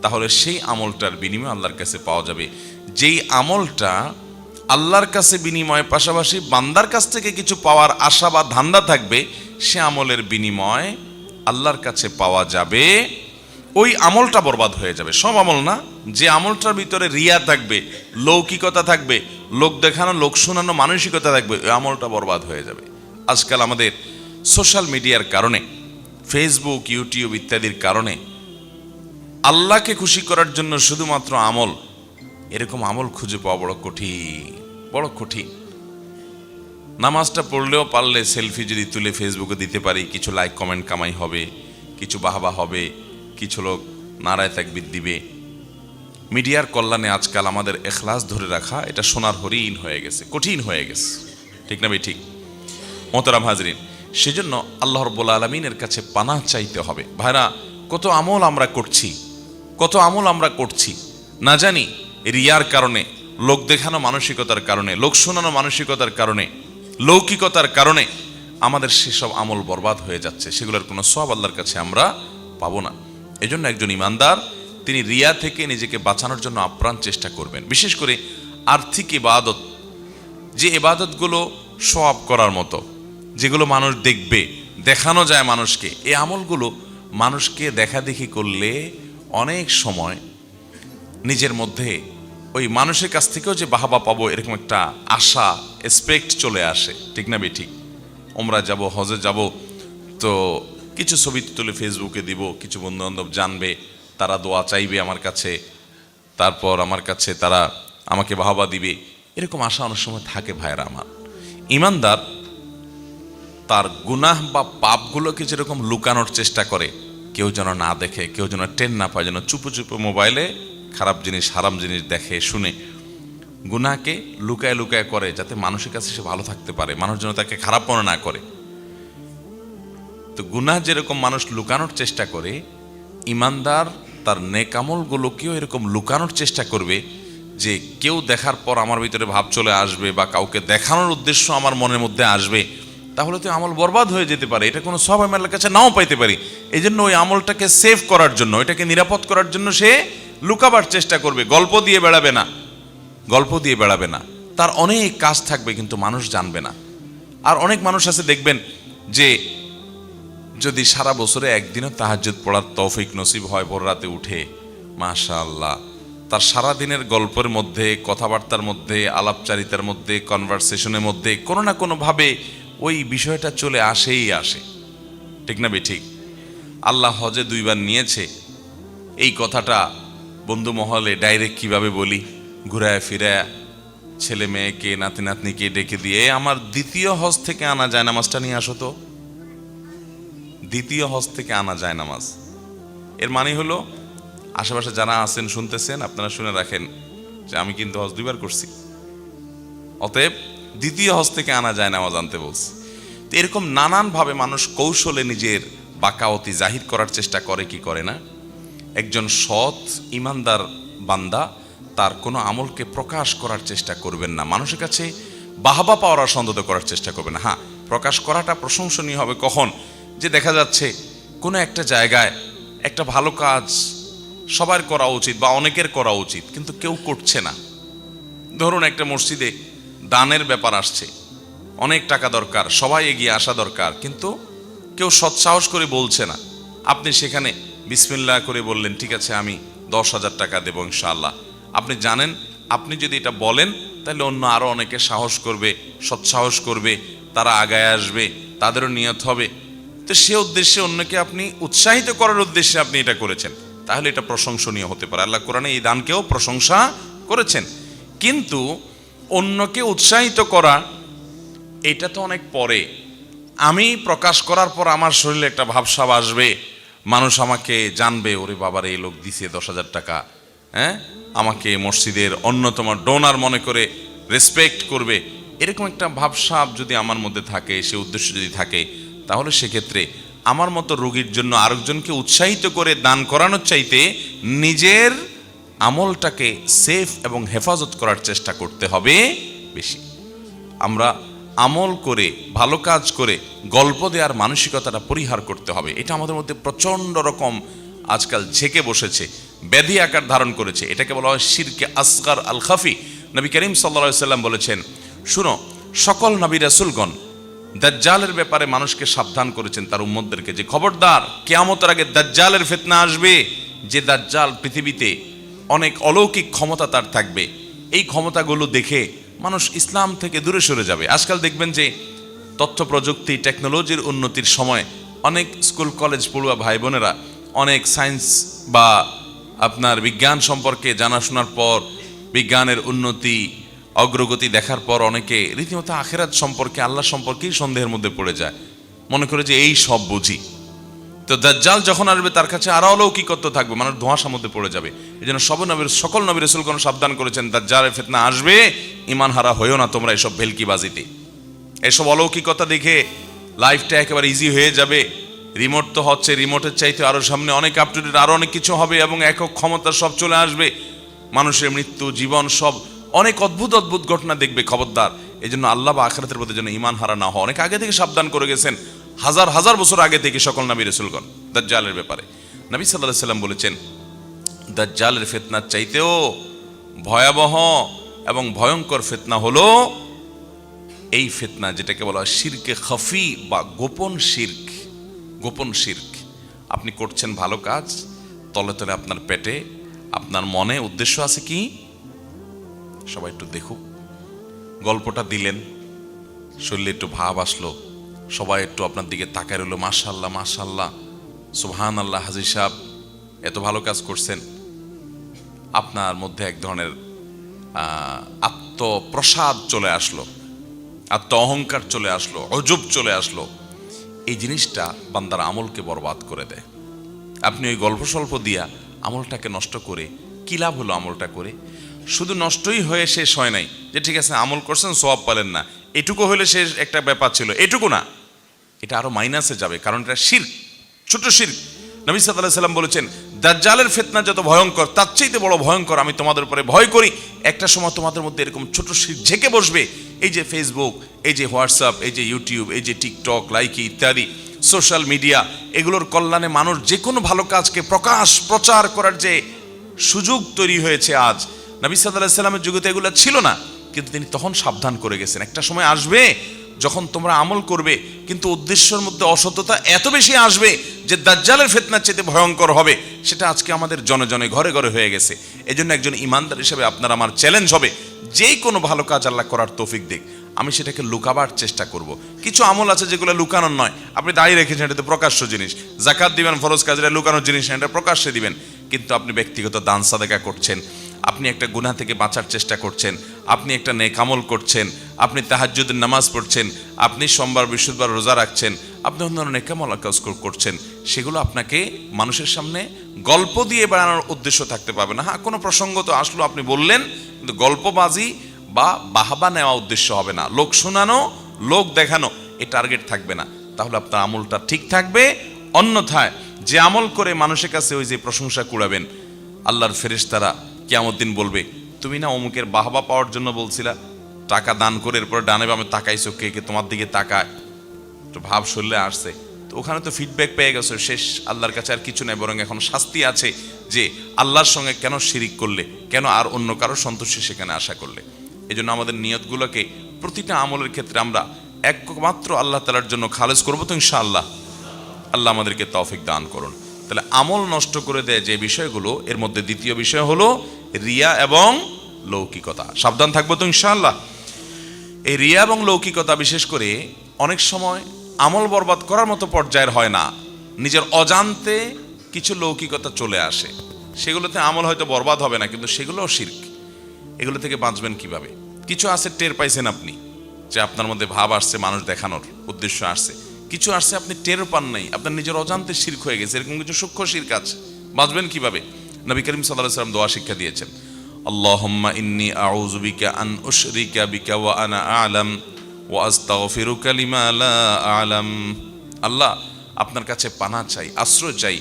তাহলে সেই আমলটার বিনিময় আল্লাহর কাছে পাওয়া যাবে। যেই আমলটা আল্লাহর কাছে বিনিময় পাশাপাশি বান্দার কাছ থেকে কিছু পাওয়ার আশা বা ধান্দা থাকবে, সে আমলের বিনিময় আল্লাহর কাছে পাওয়া যাবে, ওই আমলটা বরবাদ হয়ে যাবে। সব আমল না, যে আমলটার ভিতরে রিয়া থাকবে, লৌকিকতা থাকবে, লোক দেখানো, লোক শোনানো মানসিকতা থাকবে, ওই আমলটা বরবাদ হয়ে যাবে। আজকাল আমাদের সোশ্যাল মিডিয়ার কারণে, ফেসবুক, ইউটিউব ইত্যাদির কারণে আল্লাহকে খুশি করার জন্য শুধুমাত্র আমল, এরকম আমল খুঁজে পাওয়া বড় কঠিন, বড় কঠিন। নামাজটা পড়লেও পারলে সেলফি যদি তুলে ফেসবুকে দিতে পারি, কিছু লাইক কমেন্ট কামাই হবে, কিছু বাহবা হবে, কিছু লোক নারায় তাকবীর দিবে। মিডিয়ার কল্যাণে আজকাল আমাদের এখলাস ধরে রাখা এটা সোনার হরিণ হয়ে গেছে, কঠিন হয়ে গেছে, ঠিক না ভাই? ঠিক। মোহতারাম হাজরিন, সেজন্য আল্লাহ রাব্বুল আলামিনের কাছে পানাহ চাইতে হবে। ভাইরা, কত আমল আমরা করছি, কত আমল আমরা করছি, না জানি রিয়ার কারণে, লোক দেখানো মানসিকতার কারণে, লোক শোনানো মানসিকতার কারণে, লৌকিকতার কারণে আমাদের সেসব আমল বরবাদ হয়ে যাচ্ছে। সেগুলোর কোনো সওয়াব আল্লাহর কাছে আমরা পাবো না। এজন্য একজন ইমানদার তিনি রিয়া থেকে নিজেকে বাঁচানোর জন্য আপ্রাণ চেষ্টা করবেন। বিশেষ করে আর্থিক ইবাদত, যে ইবাদতগুলো সওয়াব করার মতো, যেগুলো মানুষ দেখবে, দেখানো যায় মানুষকে, এই আমলগুলো মানুষকে দেখাদেখি করলে অনেক সময় নিজের মধ্যে ওই মানুষের কাছ থেকেও যে বাহবা পাবো এরকম একটা আশা, এক্সপেক্ট চলে আসে, ঠিক না বেঠিক? ওমরা যাব, হজে যাব, তো কিছু ছবি তুলে ফেসবুকে দিব, কিছু বন্ধু বান্ধব জানবে, তারা দোয়া চাইবে আমার কাছে, তারপর আমার কাছে তারা আমাকে বাহবা দিবে, এরকম আশা অনেক সময় থাকে। ভাইরা আমার, ইমানদার তার গুনাহ বা পাপগুলোকে যেরকম লুকানোর চেষ্টা করে, কেউ যেন না দেখে, কেউ যেন টেন না পায়, যেন চুপে চুপে মোবাইলে খারাপ জিনিস, হারাম জিনিস দেখে শুনে, গুনাহকে লুকায় লুকায় করে, যাতে মানুষের কাছে সে ভালো থাকতে পারে, মানুষ যেন তাকে খারাপ মনে না করে। তো গুনাহ যেরকম মানুষ লুকানোর চেষ্টা করে, ইমানদার তার নেক আমলগুলোকেও এরকম লুকানোর চেষ্টা করবে, যে কেউ দেখার পর আমার ভিতরে ভাব চলে আসবে বা কাউকে দেখানোর উদ্দেশ্য আমার মনের মধ্যে আসবে, তাহলে তো আমল বরবাদ হয়ে যেতে পারে, এটা কোনো সওয়াব আমার কাছে নাও পাইতে পারি। এই জন্য ওই আমলটাকে সেভ করার জন্য, এটাকে নিরাপদ করার জন্য সে লুকাবার চেষ্টা করবে, গল্প দিয়ে বেড়াবে না, গল্প দিয়ে বেড়াবে না। তার অনেক কাজ থাকবে কিন্তু মানুষ জানবে না। আর অনেক মানুষ আছে দেখবেন যে যদি সারা বছরে একদিনও তাহাজ্জুদ পড়ার তৌফিক নসিব হয়, ভোর রাতে উঠে, মাশাআল্লাহ, তার সারা দিনের গল্পের মধ্যে, কথাবার্তার মধ্যে, আলাপচারিতার মধ্যে, কনভারসেশনের মধ্যে কোনো না কোনো ভাবে ওই বিষয়টা চলে আসেই আসে, ঠিক না বেঠিক? আল্লাহ হজে 2 বার নিয়েছে, এই কথাটা বন্ধু মহলে ডাইরেক্ট কিভাবে বলি, ঘুরায় ফিরায় ছেলে মেয়েকে, নাতি নাতনিকে ডেকে দিয়ে, আমার দ্বিতীয় হজ থেকে আনা যায় নামাজটা নিয়ে আসো তো, দ্বিতীয় হজ থেকে আনা যায় নামাজ। এর মানে হলো, আশেপাশে যারা আছেন শুনতেছেন, আপনারা শুনে রাখেন যে আমি কিন্তু হজ 2 বার করছি, অতএব দ্বিতীয় হজ থেকে আনা যায় নামাজ আনতে বলছি। তো এরকম নানানভাবে মানুষ কৌশলে নিজের বাকাওয়াতি জাহির করার চেষ্টা করে, কি করে না? একজন সৎ ইমানদার বান্দা তার কোনো আমলকে প্রকাশ করার চেষ্টা করবেন না, মানুষের কাছে বাহবা পাওয়ার সন্তত করার চেষ্টা করবেন না। হ্যাঁ, প্রকাশ করাটা প্রশংসনীয় হবে কখন? যে দেখা যাচ্ছে কোনো একটা জায়গায় একটা ভালো কাজ সবার করা উচিত বা অনেকের করা উচিত, কিন্তু কেউ করছে না। ধরুন একটা মসজিদে দানের ব্যাপার আসছে, অনেক টাকা দরকার, সবাই এগিয়ে আসা দরকার, কিন্তু কেউ সৎসাহস করে বলছে না। আপনি সেখানে বিসমিল্লাহ করে বললেন, ঠিক আছে আমি 10,000 টাকা দেবো ইনশাআল্লাহ। আপনি জানেন আপনি যদি এটা বলেন তাহলে অন্য আরো অনেকে সাহস করবে, সৎসাহস করবে, তারা আগায় আসবে, তাদেরও নিয়ত হবে। তো সে উদ্দেশ্যে অন্যকে আপনি উৎসাহিত করার উদ্দেশ্যে আপনি এটা করেছেন, তাহলে এটা প্রশংসনীয় হতে পারে। আল্লাহ কোরআনে এই দানকেও প্রশংসা করেছেন। কিন্তু অন্যকে উৎসাহিত করা এটা তো অনেক পরে। আমি প্রকাশ করার পর আমার শরীরে একটা ভাবসাব আসবে, মানুষ আমাকে জানবে, ওরে বাবার এই লোক দিছে 10,000 টাকা, হ্যাঁ, আমাকে মসজিদের অন্যতম ডোনার মনে করে রেসপেক্ট করবে, এরকম একটা ভাবসাব যদি আমার মধ্যে থাকে, সে উদ্দেশ্য যদি থাকে, তাহলে সেক্ষেত্রে আমার মতো রোগীর জন্য আরেকজনকে উৎসাহিত করে দান করানোর চাইতে নিজের আমলটাকে সেফ এবং হেফাজত করার চেষ্টা করতে হবে বেশি। আমরা আমল করে, ভালো কাজ করে গল্প দেওয়ার মানসিকতাটা পরিহার করতে হবে। এটা আমাদের মধ্যে প্রচণ্ড রকম আজকাল ঝেঁকে বসেছে, ব্যাধি আকার ধারণ করেছে। এটাকে বলা হয় শিরকে আসগার আল খাফি। নবী করিম সাল্লাল্লাহু আলাইহি সাল্লাম বলেছেন, শুনো, সকল নবী রাসূলগণ দাজ্জালের ব্যাপারে মানুষকে সাবধান করেছেন, তার উম্মতদেরকে, যে খবরদার কিয়ামতের আগে দাজ্জালের ফিতনা আসবে, যে দাজ্জাল পৃথিবীতে অনেক অলৌকিক ক্ষমতা তার থাকবে, এই ক্ষমতাগুলো দেখে মানুষ ইসলাম থেকে দূরে সরে যাবে। আজকাল দেখবেন যে তথ্য প্রযুক্তি, টেকনোলজির উন্নতির সময় অনেক স্কুল কলেজ পড়ুয়া ভাই বোনেরা অনেক সায়েন্স বা আপনার বিজ্ঞান সম্পর্কে জানাশোনার পর, বিজ্ঞানের উন্নতি অগ্রগতি দেখার পর অনেকে রীতিমতো আখিরাত সম্পর্কে, আল্লাহ সম্পর্কেই সন্দেহের মধ্যে পড়ে যায়, মনে করে যে এই সব বুঝি। তো দাজ্জাল যখন আসবে তার কাছে আরো অলৌকিকত্ব থাকবে, মানুষ ধোঁয়াশার মধ্যে পড়ে যাবে। এই জন্য সকল নবী রাসূলগণ সাবধান করেছেন, দাজ্জালের ফিতনা আসবে, ঈমান হারা হইও না তোমরা এসব ভেলকিবাজিতে। এসব অলৌকিকতা দেখে লাইফটা একেবারে ইজি হয়ে যাবে। রিমোট তো হচ্ছে, রিমোটের চাইতে আরো সামনে অনেক আপ টু ডেট আরো অনেক কিছু হবে এবং একক ক্ষমতা সব চলে আসবে। মানুষের মৃত্যু, জীবন, সব অনেক অদ্ভুত অদ্ভুত ঘটনা দেখবে। খবরদার, এই জন্য আল্লাহ বা আখিরাতের প্রতি যেন ঈমান হারা না হয়, অনেক আগে থেকে সাবধান করে গেছেন, হাজার হাজার বছর আগে থেকে সকল নবী রাসূলগণ দাজ্জালের ব্যাপারে। নবী সাল্লাল্লাহু আলাইহি সাল্লাম বলেছেন, দাজ্জালের ফিতনার চাইতেও ভয়াবহ এবং ভয়ঙ্কর ফিতনা হলো এই ফিতনা যেটাকে বলা হয় শিরকে খাফি বা গোপন শিরক। গোপন শিরক, আপনি করছেন ভালো কাজ, তলে তলে আপনার পেটে, আপনার মনে উদ্দেশ্য আছে কি সবাই একটু দেখুক। গল্পটা দিলেন, শরীরে একটু ভাব আসলো, সবাই একটু আপনার দিকে তাকায় রইল, মাশাআল্লাহ মাশাআল্লাহ, সুবহানাল্লাহ, হাজী সাহেব এত ভালো কাজ করছেন। আপনার মধ্যে এক ধরনের আত্মপ্রসাদ চলে আসলো, আত্ম অহংকার চলে আসলো, অজব চলে আসলো। এই জিনিসটা বান্দার আমলকে বরবাদ করে দেয়। আপনি ওই গল্প স্বল্প দিয়া আমলটাকে নষ্ট করে কি লাভ হলো? আমলটা করে শুধু নষ্টই হয়ে শেষ হয় নাই যে ঠিক আছে আমল করছেন সওয়াব পেলেন না, এটুকু হলে শেষ একটা ব্যাপার ছিল, এটুকু না, এটা আরো মাইনাসে যাবে, কারণ এটা শিরক, ছোট শিরক। নবী সাল্লাল্লাহু আলাইহি সাল্লাম বলেছেন, দাজ্জালের ফিতনা যত ভয়ঙ্কর তার চাইতে বড় ভয়ঙ্কর আমি তোমাদের উপরে ভয় করি। একটা সময় তোমাদের মধ্যে এরকম ছোট শিরক ঝেঁকে বসবে। এই যে ফেসবুক, এই যে হোয়াটসঅ্যাপ, এই যে ইউটিউব, এই যে টিকটক, লাইকি ইত্যাদি সোশ্যাল মিডিয়া, এগুলোর কল্যাণে মানুষ যে কোনো ভালো কাজকে প্রচার করার যে সুযোগ তৈরি হয়েছে আজ, নবী সাল্লাল্লাহু আলাইহি সাল্লামের যুগে তো এগুলো ছিল না, কিন্তু তিনি তখন সাবধান করে গেছেন। একটা সময় আসবে যখন তোমরা আমল করবে কিন্তু উদ্দেশ্যের মধ্যে অসততা এত বেশি আসবে যে দাজ্জালের ফিতনার চাইতে ভয়ঙ্কর হবে। সেটা আজকে আমাদের জনে জনে ঘরে ঘরে হয়ে গেছে। এজন্য একজন ইমানদার হিসেবে আপনার আমার চ্যালেঞ্জ হবে, যেই কোনো ভালো কাজ আল্লাহ করার তৌফিক দিক, আমি সেটাকে লুকাবার চেষ্টা করব। কিছু আমল আছে যেগুলো লুকানোর নয়, আপনি দাঁড়িয়ে রেখেছেন, এটা তো প্রকাশ্য জিনিস। জাকাত দিবেন, ফরজ কাজ, এটা লুকানোর জিনিস না, এটা প্রকাশ্যে দিবেন। কিন্তু আপনি ব্যক্তিগত দান সাদাকা করছেন, আপনি একটা গুনাহ থেকে বাঁচার চেষ্টা করছেন, আপনি একটা নেক আমল করছেন, আপনি তাহাজ্জুদের নামাজ পড়ছেন, আপনি সোমবার বৃহস্পতিবার রোজা রাখছেন, আপনি অন্যান্য নেক আমল কাজ করছেন, সেগুলো আপনাকে মানুষের সামনে গল্প দিয়ে বানানোর উদ্দেশ্য থাকতে পারবে না। হ্যাঁ, কোনো প্রসঙ্গ তো আসলো আপনি বললেন, কিন্তু গল্পবাজি বা বাহাবা নেওয়া উদ্দেশ্য হবে না, লোক শোনানো, লোক দেখানো, এই টার্গেট থাকবে না। তাহলে আপনার আমলটা ঠিক থাকবে। অন্যথায় যে আমল করে মানুষের কাছে ওই যে প্রশংসা কুড়াবেন, আল্লাহর ফেরেশতারা কিয়ামত দিন বলবে, তুমি না অমুকের বাহবা পাওয়ার জন্য বলছিলা, টাকা দান করে এরপর ডানে বামে তাকাইছো, কে কে তোমার দিকে তাকায়, তো ভাব শরীরে আসছে, তো ওখানে তো ফিডব্যাক পেয়ে গেছো, শেষ। আল্লাহর কাছে আর কিছু নেই, বরং এখন শাস্তি আছে যে আল্লাহর সঙ্গে কেন শিরিক করলে, কেন আর অন্য কারো সন্তুষ্টি সেখানে আশা করলে। এই জন্য আমাদের নিয়তগুলোকে প্রতিটা আমলের ক্ষেত্রে আমরা একমাত্র আল্লাহ তাআলার জন্য খালেস করবো তো ইনশাআল্লাহ। আল্লাহ আমাদেরকে তৌফিক দান করুন। তাহলে আমল নষ্ট করে দেয় যে বিষয়গুলো, এর মধ্যে দ্বিতীয় বিষয় হলো রিয়া এবং লৌকিকতা। সাবধান থাকবো তো ইনশাআল্লাহ। এই রিয়া এবং লৌকিকতা বিশেষ করে অনেক সময় আমল বরবাদ করার মতো পর্যায়ের হয় না, নিজের অজান্তে কিছু লৌকিকতা চলে আসে, সেগুলোতে আমল হয়তো বরবাদ হবে না, কিন্তু সেগুলোও শিরক। এগুলো থেকে বাঁচবেন কিভাবে? কিছু আছে টের পাইছেন আপনি যে আপনার মধ্যে ভাব আসছে, মানুষ দেখানোর উদ্দেশ্য আসছে, কিছু আসছে আপনি টের পান নাই, আপনার নিজের অজান্তে শিরক হয়ে গেছে, এরকম কিছু সূক্ষ্ম শিরক আছে। বাঁচবেন কিভাবে? নবী করিম সাল্লাল্লাহু আলাইহি ওয়াসাল্লাম দোয়া শিক্ষা দিয়েছেন, আল্লাহুম্মা ইন্নী আউযু বিকা আন উশরিকা বিকা ওয়া আনা আ'লাম ওয়া আস্তাগফিরুকা লিমা লা আ'লাম। আল্লাহ, আপনার কাছে পানাহ চাই, আশ্রয় চাই,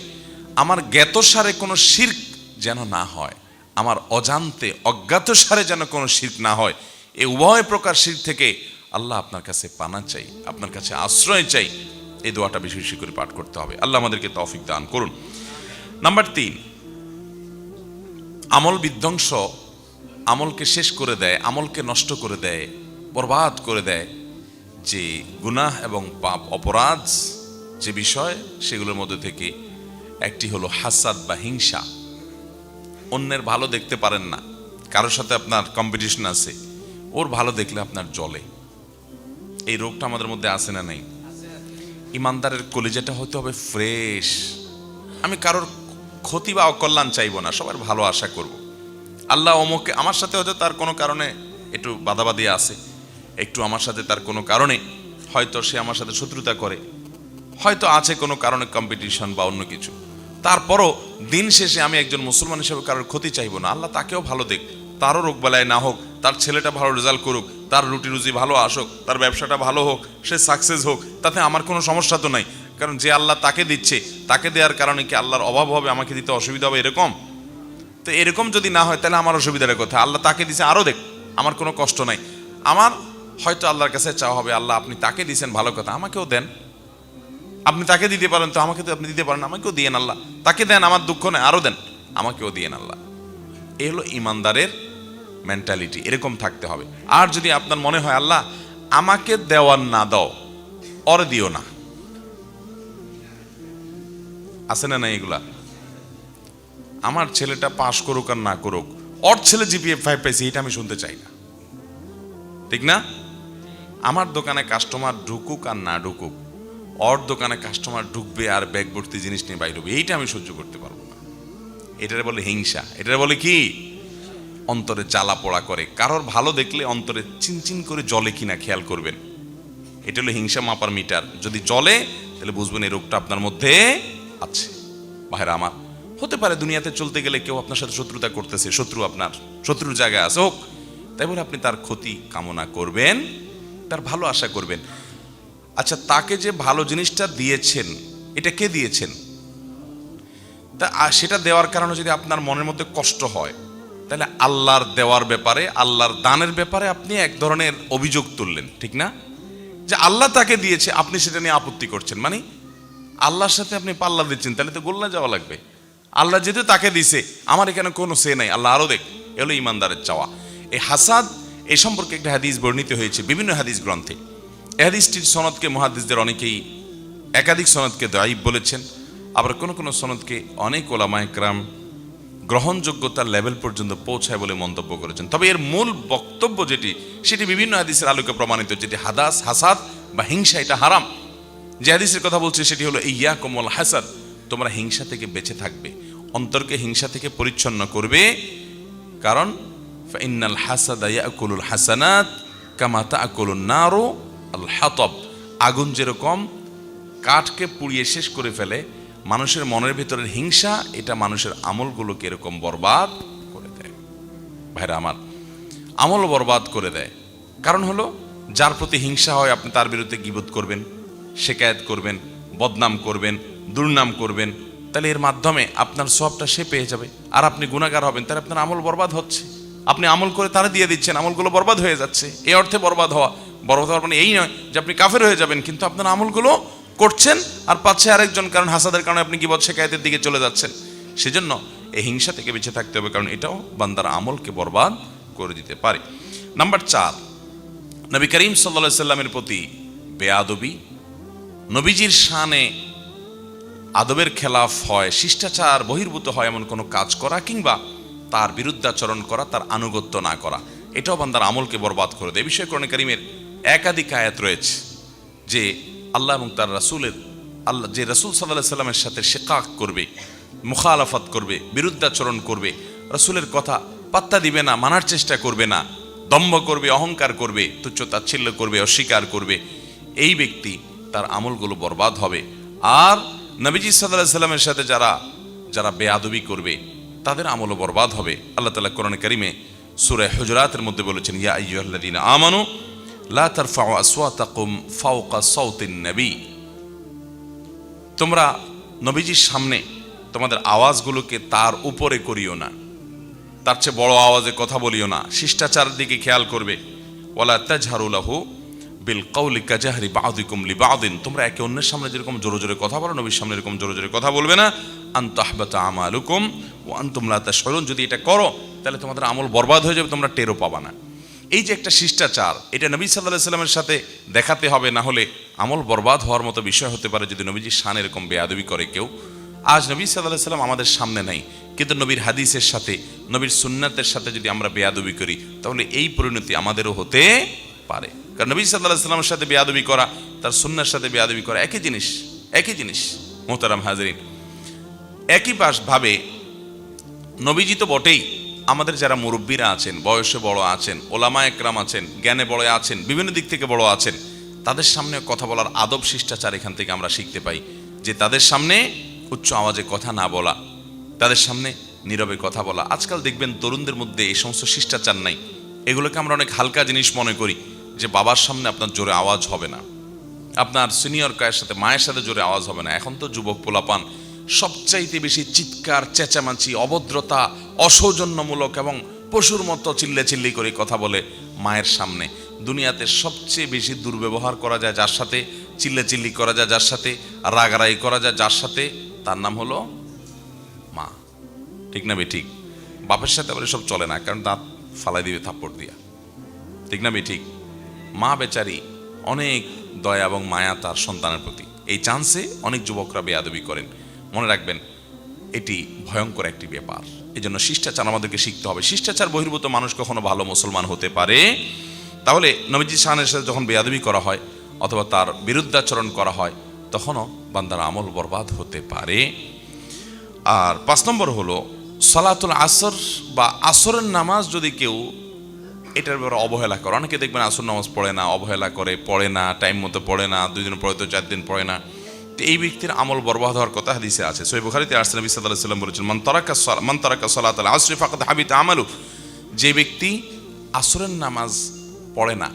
আমার জ্ঞাতসারে কোনো শিরক যেন না হয়, আমার অজান্তে অজ্ঞাতসারে যেন কোনো শিরক না হয়। এই উভয় প্রকার শিরক থেকে আল্লাহ আপনার কাছে পানাহ চাই, আপনার কাছে আশ্রয় চাই। এই দোয়াটা বেশি বেশি করে পাঠ করতে হবে। আল্লাহ আমাদেরকে তৌফিক দান করুন। নাম্বার 3, আমল বিধ্বংস, আমলকে শেষ করে দেয়, আমলকে নষ্ট করে দেয়, বরবাদ করে দেয় যে গুনাহ এবং পাপ অপরাধ যে বিষয়, সেগুলোর মধ্যে থেকে একটি হলো হাসাদ বা হিংসা। অন্যের ভালো দেখতে পারেন না, কারোর সাথে আপনার কম্পিটিশন আছে, ওর ভালো দেখলে আপনার জ্বলে। এই রোগটা আমাদের মধ্যে আছে না নাই? ইমানদারের কলিজাটা হতে হবে ফ্রেশ। আমি কারোর ক্ষতি বা অকল্যাণ চাইবো না, সবার ভালো আশা করব। আল্লাহ অমুকে আমার সাথে হয়তো তার কোনো কারণে একটু বাধাবাধি আছে, একটু আমার সাথে তার কোনো কারণে হয়তো সে আমার সাথে শত্রুতা করে, হয়তো আছে কোনো কারণে কম্পিটিশন বা অন্য কিছু, তারপরও দিন শেষে আমি একজন মুসলমান হিসেবে কারোর ক্ষতি চাইবো না। আল্লাহ তাকেও ভালো দেখ, তারও রোগ বালায় না হোক, তার ছেলেটা ভালো রেজাল্ট করুক, তার রুটি রুজি ভালো আসুক, তার ব্যবসাটা ভালো হোক, সে সাকসেস হোক, তাতে আমার কোনো সমস্যা তো নাই। কারণ যে আল্লাহ তাকে দিচ্ছে, তাকে দেওয়ার কারণে কি আল্লাহর অভাব হবে, আমাকে দিতে অসুবিধা হবে এরকম? তো এরকম যদি না হয় তাহলে আমার অসুবিধার কথা। আল্লাহ তাকে দিছে, আরও দেখ, আমার কোনো কষ্ট নাই। আমার হয়তো আল্লাহর কাছে চাওয়া হবে, আল্লাহ আপনি তাকে দিয়েছেন ভালো কথা, আমাকেও দেন। আপনি তাকে দিতে পারেন তো আমাকে তো আপনি দিতে পারেন, আমাকেও দিয়েন আল্লাহ। তাকে দেন, আমার দুঃখ নেই, আরও দেন, আমাকেও দিয়েন আল্লাহ। এ হলো ইমানদারের মেন্টালিটি, এরকম থাকতে হবে। আর যদি আপনার মনে হয় আল্লাহ আমাকে দেওয়ার না দাও, ওর দিও না, আছে না? এগুলা আমার ছেলেটা পাশ করুক আর না করুক, ওর ছেলে জিপিএ 5 পাইছে, এটা আমি শুনতে চাই না, ঠিক না? আমার দোকানে কাস্টমার ঢুকুক আর না ঢুকুক, ওর দোকানে কাস্টমার ঢুকবে আর ব্যাগ ভর্তি জিনিস নিয়ে বাইরে হবে, এইটা আমি সহ্য করতে পারবো না। এটারে বলে হিংসা, এটারে বলে কি? অন্তরে জ্বালা পোড়া করে। কারোর ভালো দেখলে অন্তরে চিনচিন করে জ্বলে কিনা খেয়াল করবেন। এটা হলো হিংসা মাপার মিটার। যদি জ্বলে তাহলে বুঝবেন এই রোগটা আপনার মধ্যে আছে। ভাইরা আমার, হতে পারে দুনিয়াতে চলতে গেলে কেউ আপনার সাথে শত্রুতা করতেছে, শত্রু আপনার শত্রুর জায়গায় আছে, হোক, তাই বলে আপনি তার ক্ষতি কামনা করবেন, তার ভালো আশা করবেন। আচ্ছা, তাকে যে ভালো জিনিসটা দিয়েছেন, এটা কে দিয়েছেন? তা সেটা দেওয়ার কারণে যদি আপনার মনের মধ্যে কষ্ট হয়, তাহলে আল্লাহর দেওয়ার ব্যাপারে, আল্লাহর দানের ব্যাপারে আপনি এক ধরনের অভিযোগ তুললেন, ঠিক না? যে আল্লাহ তাকে দিয়েছে, আপনি সেটা নিয়ে আপত্তি করছেন, মানে আল্লাহর সাথে আপনি পাল্লা দিচ্ছেন, তাহলে তো গোল্লা যাওয়া লাগবে। আল্লাহ যেহেতু তাকে দিছে, আমার এখানে কোনো সে নাই, আল্লাহ আরো দেখ। এগুলো ইমানদারের চাওয়া। এই হাসাদ, এই সম্পর্কে একটা হাদিস বর্ণিত হয়েছে বিভিন্ন হাদিস গ্রন্থে। এই হাদিসটির সনদকে মুহাদ্দিসদের অনেকেই একাধিক সনদকে দায়ীফ বলেছেন, আবার কোনো কোনো সনদকে অনেক ওলামায়ে কেরাম গ্রহণযোগ্যতার লেভেল পর্যন্ত পৌঁছায় বলে মন্তব্য করেছেন। তবে এর মূল বক্তব্য যেটি, সেটি বিভিন্ন হাদিসের আলোকে প্রমাণিত, যেটি হাসাদ বা হিংসা এটা হারাম। যে হাদিসের কথা বলছে সেটি হলো ইয়াকুম ওয়াল হাসাদ, তোমরা হিংসা থেকে বেঁচে থাকবে, অন্তরকে হিংসা থেকে পরিচ্ছন্ন করবে। কারণ ফাইন্নাল হাসাদা ইয়াকুলুল হাসানাত কামা তাকুলুন নারু আল হাতাব, আগুন যেরকম কাঠকে পুড়িয়ে শেষ করে ফেলে, মানুষের মনের ভিতরের হিংসা এটা মানুষের আমলগুলোকে এরকম বরবাদ করে দেয়। ভাইরা আমার, আমল বরবাদ করে দেয়। কারণ হলো, যার প্রতি হিংসা হয় আপনি তার বিরুদ্ধে গীবত করবেন, শিকায়েত করবেন, বদনাম করবেন, দুর্নাম করবেন, তাহলে এর মাধ্যমে আপনার সওয়াবটা সে পেয়ে যাবে, আর আপনি গুনাহগার হবেন, তাহলে আপনার আমল বরবাদ হচ্ছে। আপনি আমল করে তারা দিয়ে দিচ্ছেন, আমলগুলো বরবাদ হয়ে যাচ্ছে। এই অর্থে বরবাদ হওয়া মানে এই নয় যে আপনি কাফের হয়ে যাবেন, কিন্তু আপনার আমলগুলো করছেন আর পাচ্ছে আরেকজন, কারণ হাসাদের কারণে আপনি গীবত শিকায়েতের দিকে চলে যাচ্ছেন। সেজন্য এই হিংসা থেকে বেঁচে থাকতে হবে, কারণ এটাও বান্দার আমলকে বরবাদ করে দিতে পারে। নাম্বার 4, নবী করিম সাল্লাল্লাহু আলাইহি সাল্লামের প্রতি বেয়াদবি, নবীজির শানে আদবের খেলাফ হয়, শিষ্টাচার বহির্ভূত হয় এমন কোনো কাজ করা, কিংবা তার বিরুদ্ধাচরণ করা, তার আনুগত্য না করা, এটাও বান্দার আমলকে বরবাদ করে দেয়। এই বিষয়ে কোরআন কারীমের একাধিক আয়াত রয়েছে যে আল্লাহ এবং তার রাসূলের, আল্লাহ যে রাসূল সাল্লাল্লাহু আলাইহি সাল্লামের সাথে শিকাক করবে, মুখালাফাত করবে, বিরুদ্ধাচরণ করবে, রাসূলের কথা পাত্তা দিবে না, মানার চেষ্টা করবে না, দম্ভ করবে, অহংকার করবে, তুচ্ছ তাচ্ছিল্য করবে, অস্বীকার করবে, এই ব্যক্তি তার আমলগুলো বরবাদ হবে। আর নবীজি সাল্লাল্লাহু আলাইহি সাল্লামের সাথে যারা বেয়াদবি করবে তাদের আমলও বরবাদ হবে। আল্লাহ তাআলা কোরআন কারীমে সূরা হুজুরাতের মধ্যে বলেছেন, ইয়া আইয়ুহাল্লাযীনা আমানু লা তারফাউ আসওয়াতাকুম ফাওকা সাওতিন নবী, তোমরা নবীজির সামনে তোমাদের আওয়াজগুলোকে তার উপরে করিও না, তার চেয়ে বড় আওয়াজে কথা বলিও না, শিষ্টাচারের দিকে খেয়াল করবে। ওয়ালা তাজহারু লাহু বিল কাউলি কাজাহরি বা'দিকুম লিবা'দিন, তোমরা একে অন্যের সামনে যেরকম জোরে জোরে কথা বলো, নবীর সামনে এরকম জোরে জোরে কথা বলবে না। আন তাহবাতা আমালুকুম ওয়া আনতুম লা তাশউরুন, যদি এটা করো তাহলে তোমাদের আমল বরবাদ হয়ে যাবে, তোমরা টেরও পাবা না। এই যে একটা শিষ্টাচার, এটা নবী সাল্লাল্লাহু আলাইহি সাল্লামের সাথে দেখাতে হবে, না হলে আমল বরবাদ হওয়ার মতো বিষয় হতে পারে যদি নবীজির শান এরকম বেয়াদবি করে কেউ। আজ নবী সাল্লাল্লাহু আলাইহি সাল্লাম আমাদের সামনে নাই, কিন্তু নবীর হাদিসের সাথে, নবীর সুন্নাতের সাথে যদি আমরা বেয়াদবি করি, তাহলে এই পরিণতি আমাদেরও হতে পারে। কারণ নবী সাল্লাল্লাহু আলাইহি সাল্লামের সাথে বেয়াদবি করা, তার সুন্নাহর সাথে বেয়াদবি করা একই জিনিস, একই জিনিস। মুহতারাম হাজরিন, একই ভাবে নবীজি তো বটেই, আমাদের যারা মুরব্বীরা আছেন, বয়সে বড় আছেন, ওলামা একরাম আছেন, জ্ঞানে বড় আছেন, বিভিন্ন দিক থেকে বড় আছেন, তাদের সামনে কথা বলার আদব শিষ্টাচার এখান থেকে আমরা শিখতে পাই। যে তাদের সামনে উচ্চ আওয়াজে কথা না বলা, তাদের সামনে নীরবে কথা বলা। আজকাল দেখবেন তরুণদের মধ্যে এই সমস্ত শিষ্টাচার নাই। এগুলোকে আমরা অনেক হালকা জিনিস মনে করি, যে বাবার সামনে আপনার জোরে আওয়াজ হবে না, আপনার সিনিয়র কায়ের সাথে, মায়ের সাথে জোরে আওয়াজ হবে না। এখন তো যুবক পোলাপান সবচাইতে বেশি চিৎকার, চেঁচামেচি, অভদ্রতা, অসৌজন্যমূলক এবং পশুর মতো চিল্লি করে কথা বলে মায়ের সামনে। দুনিয়াতে সবচেয়ে বেশি দুর্ব্যবহার করা যায় যার সাথে, চিল্লি করা যায় যার সাথে, রাগারাগি করা যায় যার সাথে, তার নাম হলো মা। ঠিক না ঠিক? বাপের সাথে আবার সব চলে না, কারণ দাঁত ফালাই দিবে থাপ্পড় দিয়া। ঠিক না ঠিক? মা বেচারি অনেক দয়া এবং মায়া তার সন্তানের প্রতি। এই চান্সে অনেক যুবকরা বেয়াদবি করেন। মনে রাখবেন, এটি ভয়ঙ্কর একটি ব্যাপার। এই জন্য শিষ্টাচার আমাদেরকে শিখতে হবে। শিষ্টাচার বহির্ভূত মানুষ কখনো ভালো মুসলমান হতে পারে? তাহলে নবীজি শানের সাথে যখন বেয়াদবি করা হয় অথবা তার বিরুদ্ধাচরণ করা হয়, তখনও বান্দার আমল বরবাদ হতে পারে। আর 5 নম্বর হলো সালাতুল আসর বা আসরের নামাজ যদি কেউ এটার ব্যাপারে অবহেলা করে। অনেকে দেখবেন আসর নামাজ পড়ে না, অবহেলা করে, পড়ে না, টাইম মতো পড়ে না, 2 দিন পড়ে তো 4 দিন পড়ে না। তো এই ব্যক্তির আমল বরবাদ হওয়ার কথা হাদিসে আছে। সহিহ বুখারীতে আসছে, নবী সাল্লাল্লাহু আলাইহি ওয়াসাল্লাম বলেছেন, মান তারাকা সালাতাল আসরি ফাকাদ হাবিতা আমালু। যে ব্যক্তি আসরের নামাজ পড়ে না,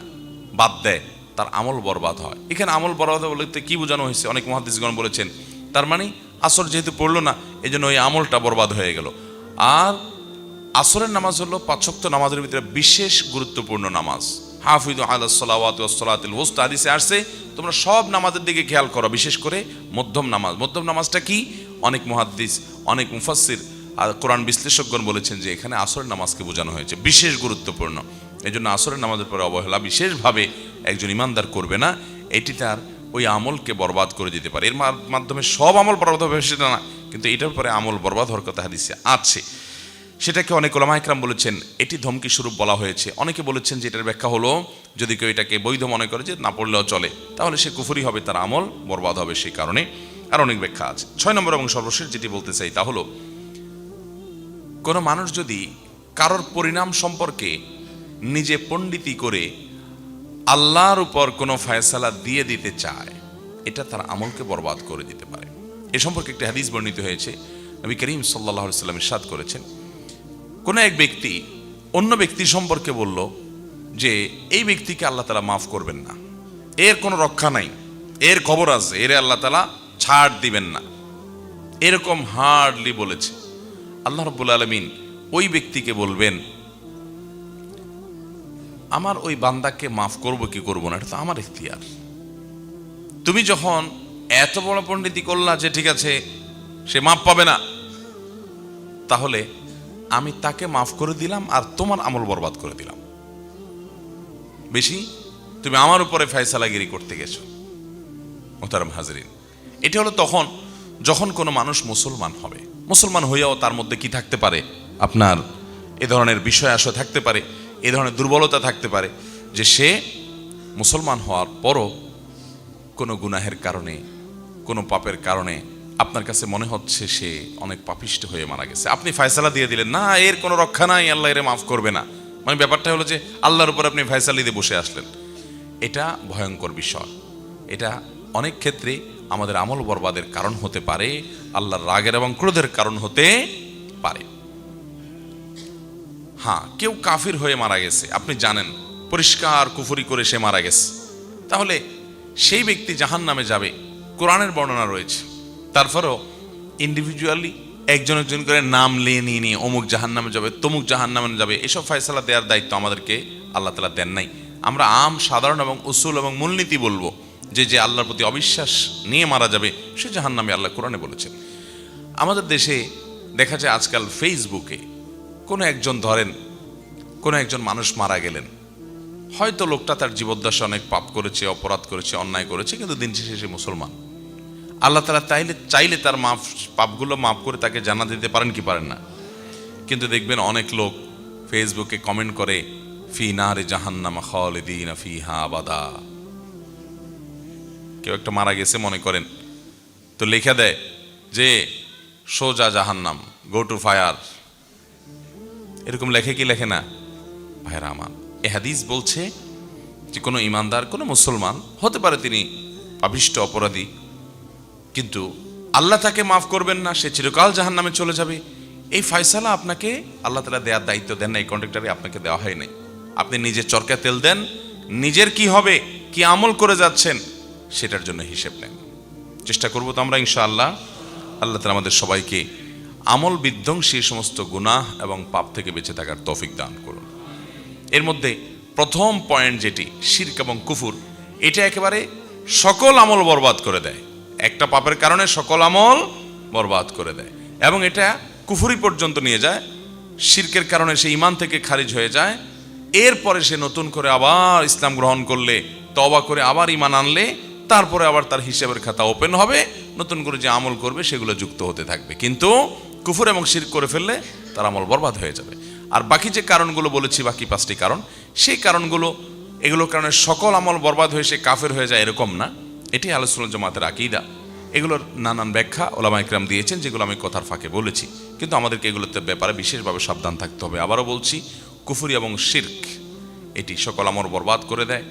বাদ দেয়, তার আমল বরবাদ হয়। এখানে আমল বরবাদ বলতে কি বোঝানো হয়েছে? অনেক মুহাদ্দিসগণ বলেছেন, তার মানে আসর যেহেতু পড়লো না, এই জন্য ওই আমলটা বরবাদ হয়ে গেল। আর আসরের নামাজ হলো 5 ওয়াক্ত নামাজের ভিতরে বিশেষ গুরুত্বপূর্ণ নামাজ। হাফিযু আলাস সালাওয়াতি ওয়াস সালাতিল ওয়াসতা, হাদিসে আসছে তোমরা সব নামাজের দিকে খেয়াল করো, বিশেষ করে মধ্যম নামাজ। মধ্যম নামাজটা কি? অনেক মুহাদ্দিস, অনেক মুফাসসির আর কোরআন বিশ্লেষকগণ বলেছেন যে এখানে আসরের নামাজকে বোঝানো হয়েছে, বিশেষ গুরুত্বপূর্ণ। এই জন্য আসরের নামাজের পরে অবহেলা বিশেষভাবে একজন ইমানদার করবে না। এটি তার ওই আমলকে বরবাদ করে দিতে পারে। এর মাধ্যমে সব আমল বরবাদ হবে সেটা না, কিন্তু এটার পরে আমল বরবাদ হওয়ার কথা হাদিসে আছে। সেটাকে অনেক ওলামা একরাম বলেছেন এটি ধমকি স্বরূপ বলা হয়েছে। অনেকে বলেছেন যে এটার ব্যাখ্যা হলো, যদি কেউ এটাকে বৈধ মনে করে যে না পড়লেও চলে, তাহলে সে কুফরি হবে, তার আমল বরবাদ হবে সেই কারণে। আর অনেক ব্যাখ্যা আছে। 6 নম্বর এবং সর্বশেষ যেটি বলতে চাই তা হলো, কোনো মানুষ যদি কারোর পরিণাম সম্পর্কে নিজে পণ্ডিতি করে আল্লাহর উপর কোনো ফয়সালা দিয়ে দিতে চায়, এটা তার আমলকে বরবাদ করে দিতে পারে। এ সম্পর্কে একটি হাদিস বর্ণিত হয়েছে। নবী করিম সাল্লাল্লাহু আলাইহি ওয়াসাল্লাম ইরশাদ করেছেন, কোন এক ব্যক্তি অন্য ব্যক্তি সম্পর্কে বলল যে এই ব্যক্তিকে আল্লাহ তাআলা মাফ করবেন না, এর কোনো রক্ষা নাই, এর খবর আছে, এর আল্লাহ তাআলা ছাড় দিবেন না, এরকম হার্ডলি বলেছে। আল্লাহ রাব্বুল আলামিন ওই ব্যক্তিকে বলবেন, আমার ওই বান্দাকে মাফ করব কি করব না, এটা তো আমার ইখতিয়ার। তুমি যখন এত বড় পণ্ডিতি করলা যে ঠিক আছে সে মাফ পাবে না, তাহলে আমি তাকে মাফ করে দিলাম আর তোমার আমল বরবাদ করে দিলাম। বেশি তুমি আমার উপরে ফয়সালাগিরি করতে গেছো। মোহতারাম হাজরিন, এটা হলো তখন যখন কোনো মানুষ মুসলমান হবে। মুসলমান হইয়াও তার মধ্যে কি থাকতে পারে? আপনার এ ধরনের বিষয় আসো থাকতে পারে, এ ধরনের দুর্বলতা থাকতে পারে যে সে মুসলমান হওয়ার পরও কোনো গুনাহের কারণে, কোনো পাপের কারণে আপনার কাছে মনে হচ্ছে সে অনেক পাপিষ্ট হয়ে মারা গেছে। আপনি ফয়সালা দিয়ে দিলেন, না এর কোনো রক্ষা নাই, আল্লাহ এর মাফ করবে না। মানে ব্যাপারটা হলো যে আল্লাহর উপর আপনি ফয়সালা দিয়ে বসে আসলেন। এটা ভয়ঙ্কর বিষয়। এটা অনেক ক্ষেত্রে আমাদের আমল বরবাদের কারণ হতে পারে, আল্লাহর রাগের এবং ক্রোধের কারণ হতে পারে। হ্যাঁ, কেউ কাফির হয়ে মারা গেছে, আপনি জানেন পরিষ্কার কুফরি করে সে মারা গেছে, তাহলে সেই ব্যক্তি জাহান্নামে যাবে, কোরআনের বর্ণনা রয়েছে। তারপরেও ইন্ডিভিজুয়ালি একজন একজন করে নাম নিয়ে অমুক জাহান্নামে যাবে, তমুক জাহান্নামে যাবে, এসব ফয়সালা দেওয়ার দায়িত্ব আমাদেরকে আল্লাহ তাআলা দেন নাই। আমরা সাধারণ এবং উসুল এবং মূলনীতি বলবো যে আল্লাহর প্রতি অবিশ্বাস নিয়ে মারা যাবে সে জাহান্নামে, আল্লাহ কোরআনে বলেছেন। আমাদের দেশে দেখা যায় আজকাল ফেসবুকে কোনো একজন, ধরেন কোনো একজন মানুষ মারা গেলেন, হয়তো লোকটা তার জীবদ্দশায় অনেক পাপ করেছে, অপরাধ করেছে, অন্যায় করেছে, কিন্তু দিন শেষে সে মুসলমান। আল্লাহ তাআলা চাইলে তার পাপগুলো মাফ করে তাকে জান্নাত দিতে পারেন কি পারেন না? কিন্তু দেখবেন অনেক লোক ফেসবুকে কমেন্ট করে, ফি নারে জাহান্নাম খালিদিনা ফিহা আবাদা। কেউ একটা মারা গেছে মনে করেন, তো লেখা দেয় যে সোজা জাহান্নাম, গো টু ফায়ার, এরকম লেখে কি লেখে না ভাইরা আমার? এ হাদিস বলছে যে কোনো ইমানদার, কোনো মুসলমান হতে পারে তিনি পাপিষ্ঠ অপরাধী, কিন্তু আল্লাহ তাকে মাফ করবেন না, সে চিরকাল জাহান্নামে চলে যাবে। এই ফয়সালা আপনাকে আল্লাহ তাআলা দেওয়ার দায়িত্ব দেন না, এই কন্ট্রাক্টরে আপনাকে দেওয়া হয় নাই। আপনি নিজের চরকা তেল দেন, নিজের কি হবে, কি আমল করে যাচ্ছেন সেটার জন্য হিসেব নেন। চেষ্টা করবো তো আমরা ইনশাআল্লাহ। আল্লাহ তাআলা আমাদের সবাইকে আমল বিধ্বংসী সমস্ত গুনাহ এবং পাপ থেকে বেঁচে থাকার তৌফিক দান করুন। এর মধ্যে প্রথম পয়েন্ট যেটি শিরক এবং কুফর, এটা একেবারে সকল আমল বরবাদ করে দেয়। একটা পাপের কারণে সকল আমল বরবাদ করে দেয় এবং এটা কুফরি পর্যন্ত নিয়ে যায়। শিরকের কারণে সে ঈমান থেকে খারিজ হয়ে যায়, এরপরে সে নতুন করে আবার ইসলাম গ্রহণ করলে, তওবা করে আবার ঈমান আনলে, তারপরে আবার তার হিসাবের খাতা ওপেন হবে, নতুন করে যে আমল করবে সেগুলো যুক্ত হতে থাকবে। কিন্তু কুফর এবং শিরক করে ফেললে তার আমল বরবাদ হয়ে যাবে। আর বাকি যে কারণগুলো বলেছি, বাকি 5টি কারণ, সেই কারণগুলো, এগুলোর কারণে সকল আমল বরবাদ হয়ে সে কাফের হয়ে যায় এরকম না। এটি আহলুস সুন্নাহ ওয়াল জামাতের আকীদা। এগুলোর নানান ব্যাখ্যা ওলামা ইকরাম দিয়েছেন, যেগুলো আমি কথার ফাঁকে বলেছি, কিন্তু আমাদেরকে এগুলোতে ব্যাপারে বিশেষভাবে সাবধান থাকতে হবে। আবারও বলছি, কুফরি এবং শিরক এটি সকল আমল বরবাদ করে দেয়।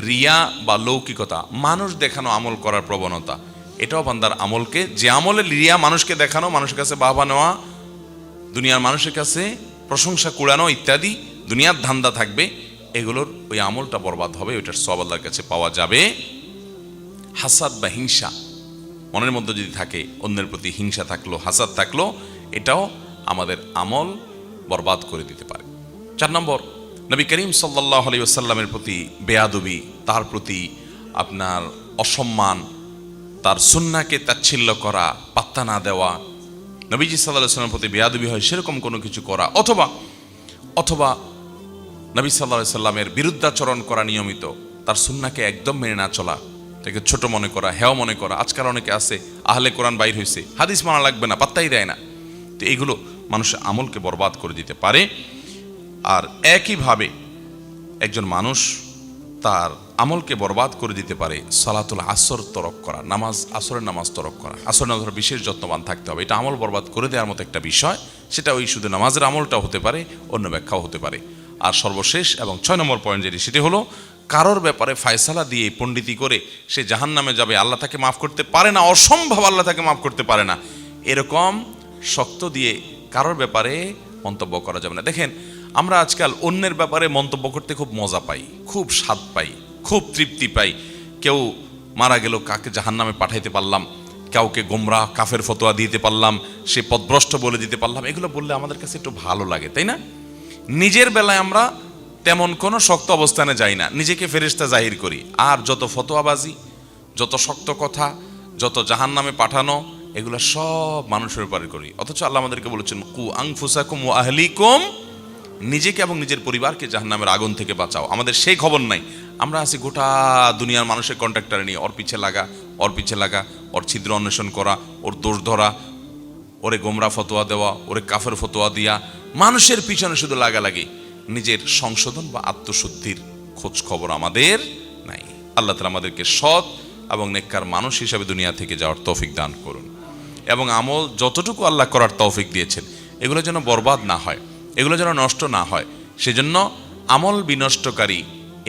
রিয়া বা লৌকিকতা, মানুষ দেখানো আমল করার প্রবণতা, এটাও বান্দার আমলকে, যে আমলে রিয়া, মানুষকে দেখানো, মানুষের কাছে বাহবা নেওয়া, দুনিয়ার মানুষের কাছে প্রশংসা কুড়ানো ইত্যাদি দুনিয়ার ধান্দা থাকবে, এগুলোর ওই আমলটা বরবাদ হবে, ওইটার সওয়াব আল্লাহর কাছে পাওয়া যাবে। হাসাদ বা হিংসা মনের মধ্যে যদি থাকে, অন্যের প্রতি হিংসা থাকলো, হাসাদ থাকলো, এটাও আমাদের আমল বরবাদ করে দিতে পারে। 4 নম্বর, নবী করিম সাল্লাল্লাহু আলাইহি ওয়াসাল্লামের প্রতি বেয়াদবি, তার প্রতি আপনার অসম্মান, তার সুন্নাহকে তাচ্ছিল্য করা, পাত্তা না দেওয়া, নবীজি সাল্লাল্লাহু আলাইহি ওয়াসাল্লামের প্রতি বেয়াদবি হয় সেরকম কোনো কিছু করা, অথবা নবী সাল্লাল্লাহু আলাইহি ওয়াসাল্লামের বিরুদ্ধাচরণ করা নিয়মিত, তার সুন্নাহকে একদম মেনে না চলা, তাকে ছোট মনে করা, হেয় মনে করা। আজকাল অনেকে আছে, আহলে কোরআন বাইর হয়েছে, হাদিস মানা লাগবে না, পাত্তাই দেয় না। তো এইগুলো মানুষের আমলকে বরবাদ করে দিতে পারে। আর একইভাবে একজন মানুষ তার আমলকে বরবাদ করে দিতে পারে সালাতুল আসর তরক করা, আসরের নামাজ তরক করা। আসরের নামাজ বিশেষ যত্নবান থাকতে হবে, এটা আমল বরবাদ করে দেওয়ার মতো একটা বিষয়। সেটা ওই শুধু নামাজের আমলটাও হতে পারে, অন্য ব্যাখ্যাও হতে পারে। আর সর্বশেষ এবং 6 নম্বর পয়েন্ট যেটি, সেটি হলো কারোর ব্যাপারে ফায়সালা দিয়ে পণ্ডিতি করে সে জাহান্নামে যাবে, আল্লাহ তাকে মাফ করতে পারে না, অসম্ভব আল্লাহ তাকে মাফ করতে পারে না, এরকম শক্ত দিয়ে কারোর ব্যাপারে মন্তব্য করা যাবে না। দেখেন, আমরা আজকাল অন্যের ব্যাপারে মন্তব্য করতে খুব মজা পাই, খুব স্বাদ পাই, খুব তৃপ্তি পাই। কেউ মারা গেল, কাকে জাহান্নামে পাঠাইতে পারলাম, কাউকে গোমরাহ কাফের ফতোয়া দিতে পারলাম, সে পথভ্রষ্ট বলে দিতে পারলাম, এগুলো বললে আমাদের কাছে একটু ভালো লাগে, তাই না? নিজের বেলায় আমরা তেমন কোনো শক্ত অবস্থানে যাই না, নিজেকে ফেরেশতা জাহির করি। আর যত ফতোয়াবাজি, যত শক্ত কথা, যত জাহান্নামে পাঠানো, এগুলো সব মানুষের উপরে করি। অথচ আল্লাহ আমাদেরকে বলেছেন, কু আনফুসাকুম ওয়া আহলিকুম, নিজেকে এবং নিজের পরিবারকে জাহান্নামের আগুন থেকে বাঁচাও। আমাদের সেই খবর নাই। আমরা আছি গোটা দুনিয়ার মানুষের কন্ট্রাক্টরে নিয়ে, ওর পিছে লাগা, ওর ছিদ্র অন্বেষণ করা, ওর দোষ ধরা, ওরে গোমরা ফতোয়া দেওয়া, ওরে কাফের ফতোয়া দিয়া, মানুষের পিছনে শুধু লাগালাগি। নিজের সংশোধন বা আত্মশুদ্ধির খোঁজ খবর আমাদের নাই। আল্লাহ তাআলা আমাদেরকে সৎ এবং নেককার মানুষ হিসাবে দুনিয়া থেকে যাওয়ার তৌফিক দান করুন, এবং আমল যতটুকু আল্লাহ করার তৌফিক দিয়েছেন এগুলো যেন বরবাদ না হয়, এগুলো যেন নষ্ট না হয়। সেজন্য আমল বিনষ্টকারী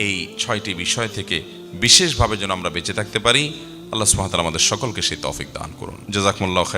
এই 6টি বিষয় থেকে বিশেষভাবে যেন আমরা বেঁচে থাকতে পারি। আল্লাহ সুবহানাহু ওয়া তাআলা আমাদের সকলকে সেই তৌফিক দান করুন। জাযাকুমুল্লাহু খায়রান।